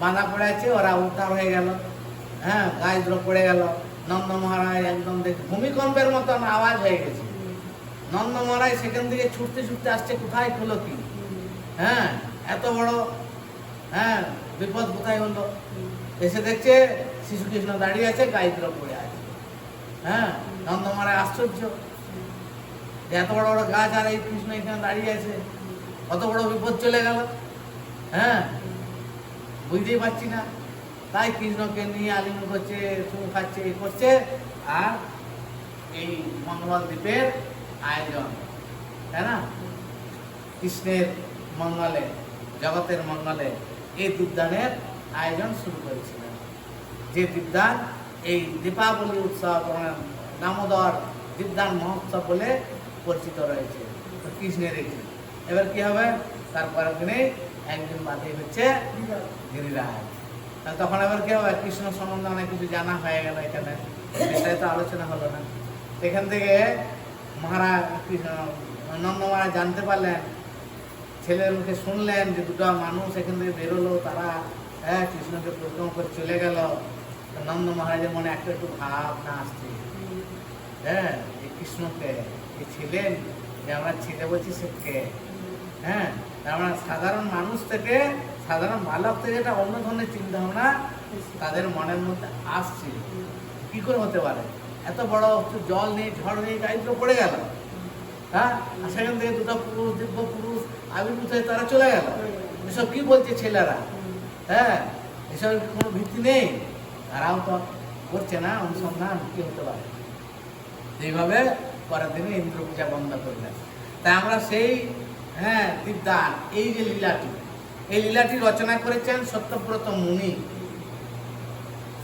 A: বাঁধা পড়ে আছে, ওরা উদ্ধার হয়ে গেল। হ্যাঁ গায়ত্র পড়ে গেল। নন্দ মহারাজ একদম দেখে ভূমিকম্পের মতন আওয়াজ হয়ে গেছে। নন্দ মহারাজ সেখান থেকে ছুটতে ছুটতে আসছে, কোথায় হলো কি, হ্যাঁ এত বড় হ্যাঁ বিপদ কোথায় হলো। এসে দেখছে শিশু কৃষ্ণ দাঁড়িয়ে আছে, গায়ত্র পড়ে আছে। হ্যাঁ নন্দ মহারাজ আশ্চর্য, এত বড় বড় গাছ আর এই কৃষ্ণ এখানে দাঁড়িয়ে আছে, কত বড় বিপদ চলে গেল। হ্যাঁ বুঝতেই পারছি না। তাই কৃষ্ণকে নিয়ে আলিঙ্গন করছে, চুমু খাচ্ছে, এই করছে। আর এই মঙ্গল দ্বীপের আয়োজন, তাই না, কৃষ্ণের মঙ্গলে, জগতের মঙ্গলে এই দীপদানের আয়োজন শুরু করেছিলেন। যে দীপদান এই দীপাবলি উৎসব, দামোদর দীপদান মহোৎসব বলে পরিচিত রয়েছে কৃষ্ণের এটি। এবার কি হবে, তারপরের দিনে একদিন বাদে হচ্ছে গিরিরাজ। তখন এবার কি হবে, কৃষ্ণ সম্বন্ধে অনেক কিছু জানা হয়ে গেল, এখানে বিষয়ে তো আলোচনা হলো না। এখান থেকে মহারাজ নন্দ মহারাজ জানতে পারলেন, ছেলের মুখে শুনলেন যে দুটো মানুষ এখান থেকে বেরোলো, তারা হ্যাঁ কৃষ্ণকে পরিক্রমা করে চলে গেল। নন্দ মহারাজের মনে একটা একটু ভাব না আসছে, হ্যাঁ এই কৃষ্ণকে, এই ছিলেন যে আমরা ছেলে বলছি সেকে, হ্যাঁ আমরা সাধারণ মানুষ থেকে, সাধারণ বালক থেকে একটা অন্য ধরনের চিন্তা ভাবনা তাদের মনের মধ্যে আসছে। কি করে হতে পারে, এত বড় জল নেই, ঝড় নেই, গায়ত্র পড়ে গেল, হ্যাঁ সেখান থেকে দুটো পুরুষ, দিব্য পুরুষ আবির্ভূত হয়ে তারা চলে গেল। এসব কি বলছে ছেলেরা, হ্যাঁ এসব কোনো ভিত্তি নেই, তারাও তো করছে না অনুসন্ধান, কি হতে পারে। এইভাবে পরের দিনে ইন্দ্র পূজা বন্ধ করলেন। তাই আমরা সেই হ্যাঁ দীপদান, এই যে লীলাটি, এই লীলাটি রচনা করেছেন সত্যব্রত মুনি।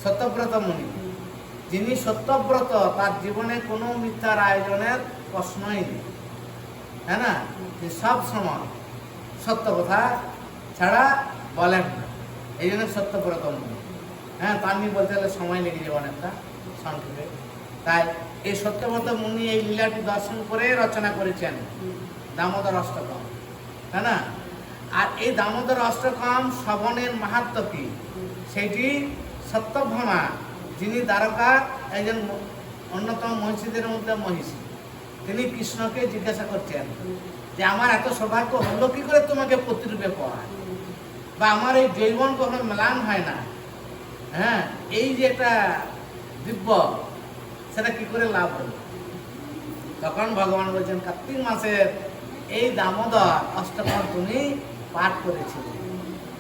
A: সত্যব্রত মুনি, যিনি সত্যব্রত, তার জীবনে কোনো মিথ্যার আয়োজনের প্রশ্নই নেই, হ্যাঁ না, যে সব সময় সত্য কথা ছাড়া বলেন না, এই জন্য সত্যব্রত মুনি। হ্যাঁ তার নিয়ে বলতে গেলে সময় লেগে যাবে অনেকটা সংক্ষেপে। তাই এই সত্যব্রত মুনি এই লীলাটি দর্শন করে রচনা করেছেন দামোদর অষ্টকম, তাই না। আর এই দামোদর অষ্টকম শ্রবণের মাহাত্ম্য কি, সেটি সত্যভামা, যিনি দ্বারকার একজন অন্যতম মহিষীদের মধ্যে মহিষী, তিনি কৃষ্ণকে জিজ্ঞাসা করছেন যে আমার এত সৌভাগ্য হলো কি করে তোমাকে প্রতিরূপে পাওয়া, বা আমার এই যৌবন কখনো মেলান হয় না, হ্যাঁ এই যে একটা দিব্য, সেটা কি করে লাভ হলো। তখন ভগবান বলছেন কার্তিক মাসের এই দামোদর অষ্টকম তুমি পাঠ করেছিলে,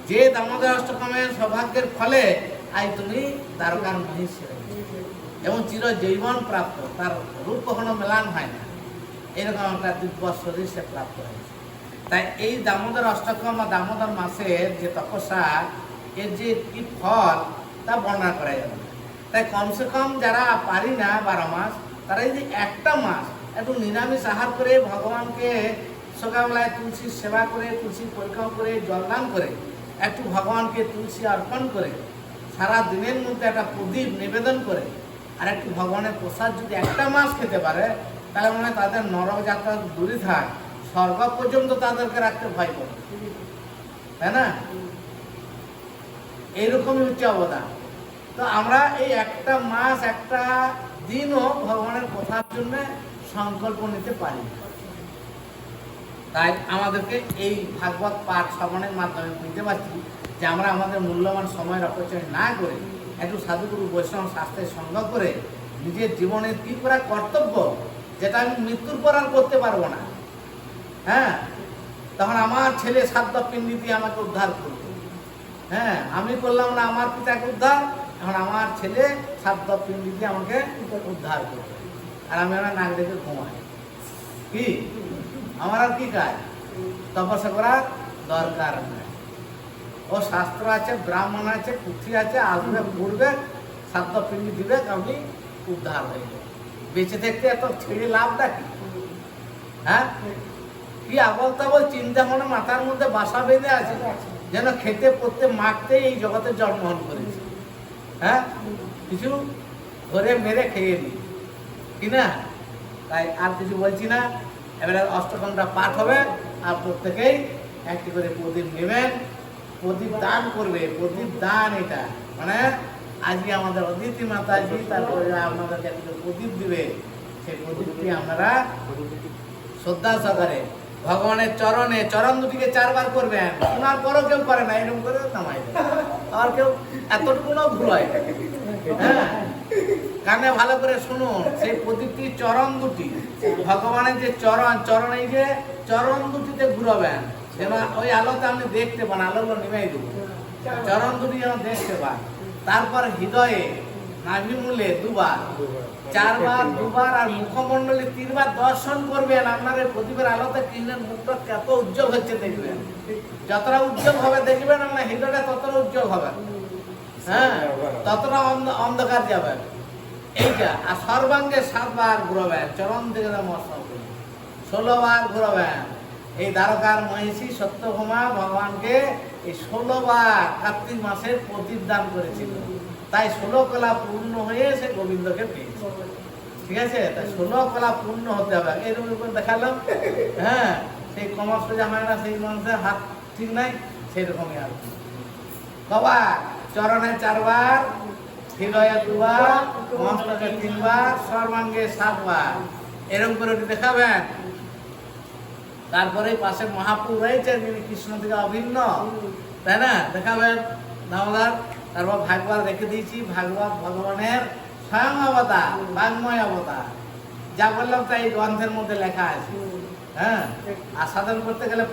A: যে দামোদর অষ্টকমের সৌভাগ্যের ফলে আজ তুমি দ্বারকার মহিষী এবং চির যৌবন প্রাপ্ত, তার রূপ কখনো মেলান হয় না, এরকম একটা দিব্য শরীর সে প্রাপ্ত হয়েছে। তাই এই দামোদর অষ্টকম বা দামোদর মাসের যে তপস্যা, এর যে কি ফল তা বর্ণনা করা যাবে না। তাই কমসে কম যারা পারি না 12 মাস, তারা এই যে একটা মাস একটু নিরামিষ আহার করে ভগবানকে সকালবেলায় তুলসীর সেবা করে, তুলসীর পরিক্রমা করে, জলদান করে, একটু ভগবানকে তুলসী অর্পণ করে, সারা দিনের মধ্যে একটা প্রদীপ নিবেদন করে, আর একটু ভগবানের প্রসাদ যদি একটা মাস খেতে পারে, তাহলে মনে হয় তাদের নরক যাত্রা দূরে থাক, স্বর্গ পর্যন্ত তাদেরকে রাখতে ভয় করে, তাই না। এইরকমই হচ্ছে অবদান। তো আমরা এই একটা মাস, একটা দিনও ভগবানের কথার জন্য সংকল্প নিতে পারি। তাই আমাদেরকে এই ভাগবত পাঠ শ্রবণের মাধ্যমে বুঝতে পারছি যে আমরা আমাদের মূল্যবান সময়ের অপচয় না করে একটু সাধুগুরু বৈষ্ণব শাস্ত্রের সঙ্গ করে নিজের জীবনের কি করা কর্তব্য, যেটা আমি মৃত্যুর পর আর করতে পারবো না, হ্যাঁ তখন আমার ছেলে সাধ্য পিণ্ডি দিয়ে আমাকে উদ্ধার করবে, হ্যাঁ আমি করলাম না আমার পিতাকে উদ্ধার, এখন আমার ছেলে সাধ্য পিণ্ডি দিয়ে আমাকে উদ্ধার করবে, আর আমি আমার নাক দেখে ঘুমাই, কি আমার আর কি কাজ, তপস্যা করার দরকার নেই। ও শাস্ত্র আছে, ব্রাহ্মণ আছে, পুঁথি আছে, আসবে পড়বে, সাধ্য পিণ্ডি দিবে, আমি উদ্ধার হয়ে যাবে। বেঁচে থাকতে এত ছেড়ে লাভটা কি, হ্যাঁ কি আবল তাবল চিন্তা মনে মাথার মধ্যে বাসা বেঁধে আছে, যেন খেতে পড়তে মাখতে এই জগতে জন্মগ্রহণ করেছে, হ্যাঁ কিছু ধরে মেরে খেয়ে দিই কিনা। তাই আর কিছু বলছি না, এবারে অষ্টকমটা পাঠ হবে, আর প্রত্যেকেই একটি করে প্রদীপ নেবেন, প্রদীপ দান করবে। প্রদীপ দান এটা মানে আজকে আমাদের অদিতি মাতাজি তারপরে আপনাদেরকে একটা প্রদীপ দিবে, সেই প্রদীপটি আপনারা শ্রদ্ধা সহকারে ভগবানের চরণে, চরণ দুটিকে 4 বার করবেন। শোনার পরও কেউ করে না, এরকম করে নামাই দেয়। আর কেউ এতটুকুও ভুল হয়। হ্যাঁ, কানে ভালো করে শুনুন, সেই প্রদীপটি চরণ দুটি, ভগবানের যে চরণ, চরণ এই যে চরণ দুটিতে ঘুরাবেন, যেন ওই আলোতে আপনি দেখতে পান, আলোগুলো নিমাই দেবো, চরণ দুটি যেন দেখতে পান। তারপর হৃদয়ে নাভিমূলে 2 বার, 4 বার, 2 বার, আর মুখমণ্ডলে 3 বার দর্শন করবেন। আপনার এই প্রদীপের আলোতে কৃষ্ণের মুখটা কত উজ্জ্বল হচ্ছে দেখবেন। যতটা উজ্জ্বল হবে দেখবেন আপনার হৃদয়টা ততটা উজ্জ্বল হবে, হ্যাঁ, ততটা অন্ধকার যাবে। এইটা আর সর্বাঙ্গে 7 বার ঘুরাবেন, চরণ থেকে মস্তক 16 বার ঘুরাবেন। এই দ্বারকার মহিষী সত্যভামা ভগবানকে এই 16 বার কার্তিক মাসের প্রদীপ দান করেছিল, তাই 16 কলা পূর্ণ হয়ে সে গোবিন্দকে পেয়েছে। ঠিক আছে, তাই 16 কলা পূর্ণ হতে হবে। এরকম করে দেখালাম, হ্যাঁ, সেই কমার সোজা হয় না, সেই মানুষের হাত ঠিক নাই, সেই রকমই আর কি। কবার চরণে 4 বার, হৃদয়ে 2 বার, মস্তকে 3 বার, সর্বাঙ্গে 7 বার, এরকম করে দেখাবেন। তারপরে পাশে মহাপুর রয়েছে, যিনি কৃষ্ণ থেকে অভিন্ন, তাই না, দেখাবেন দামোদর। তারপর ভাগবত রেখে দিয়েছি, ভাগবত ভগবানের স্বয়ং অবতার, বাংময় অবতার, যা বললাম তাই গ্রন্থের মধ্যে লেখা আছে। হ্যাঁ, আর সাধন করতে গেলে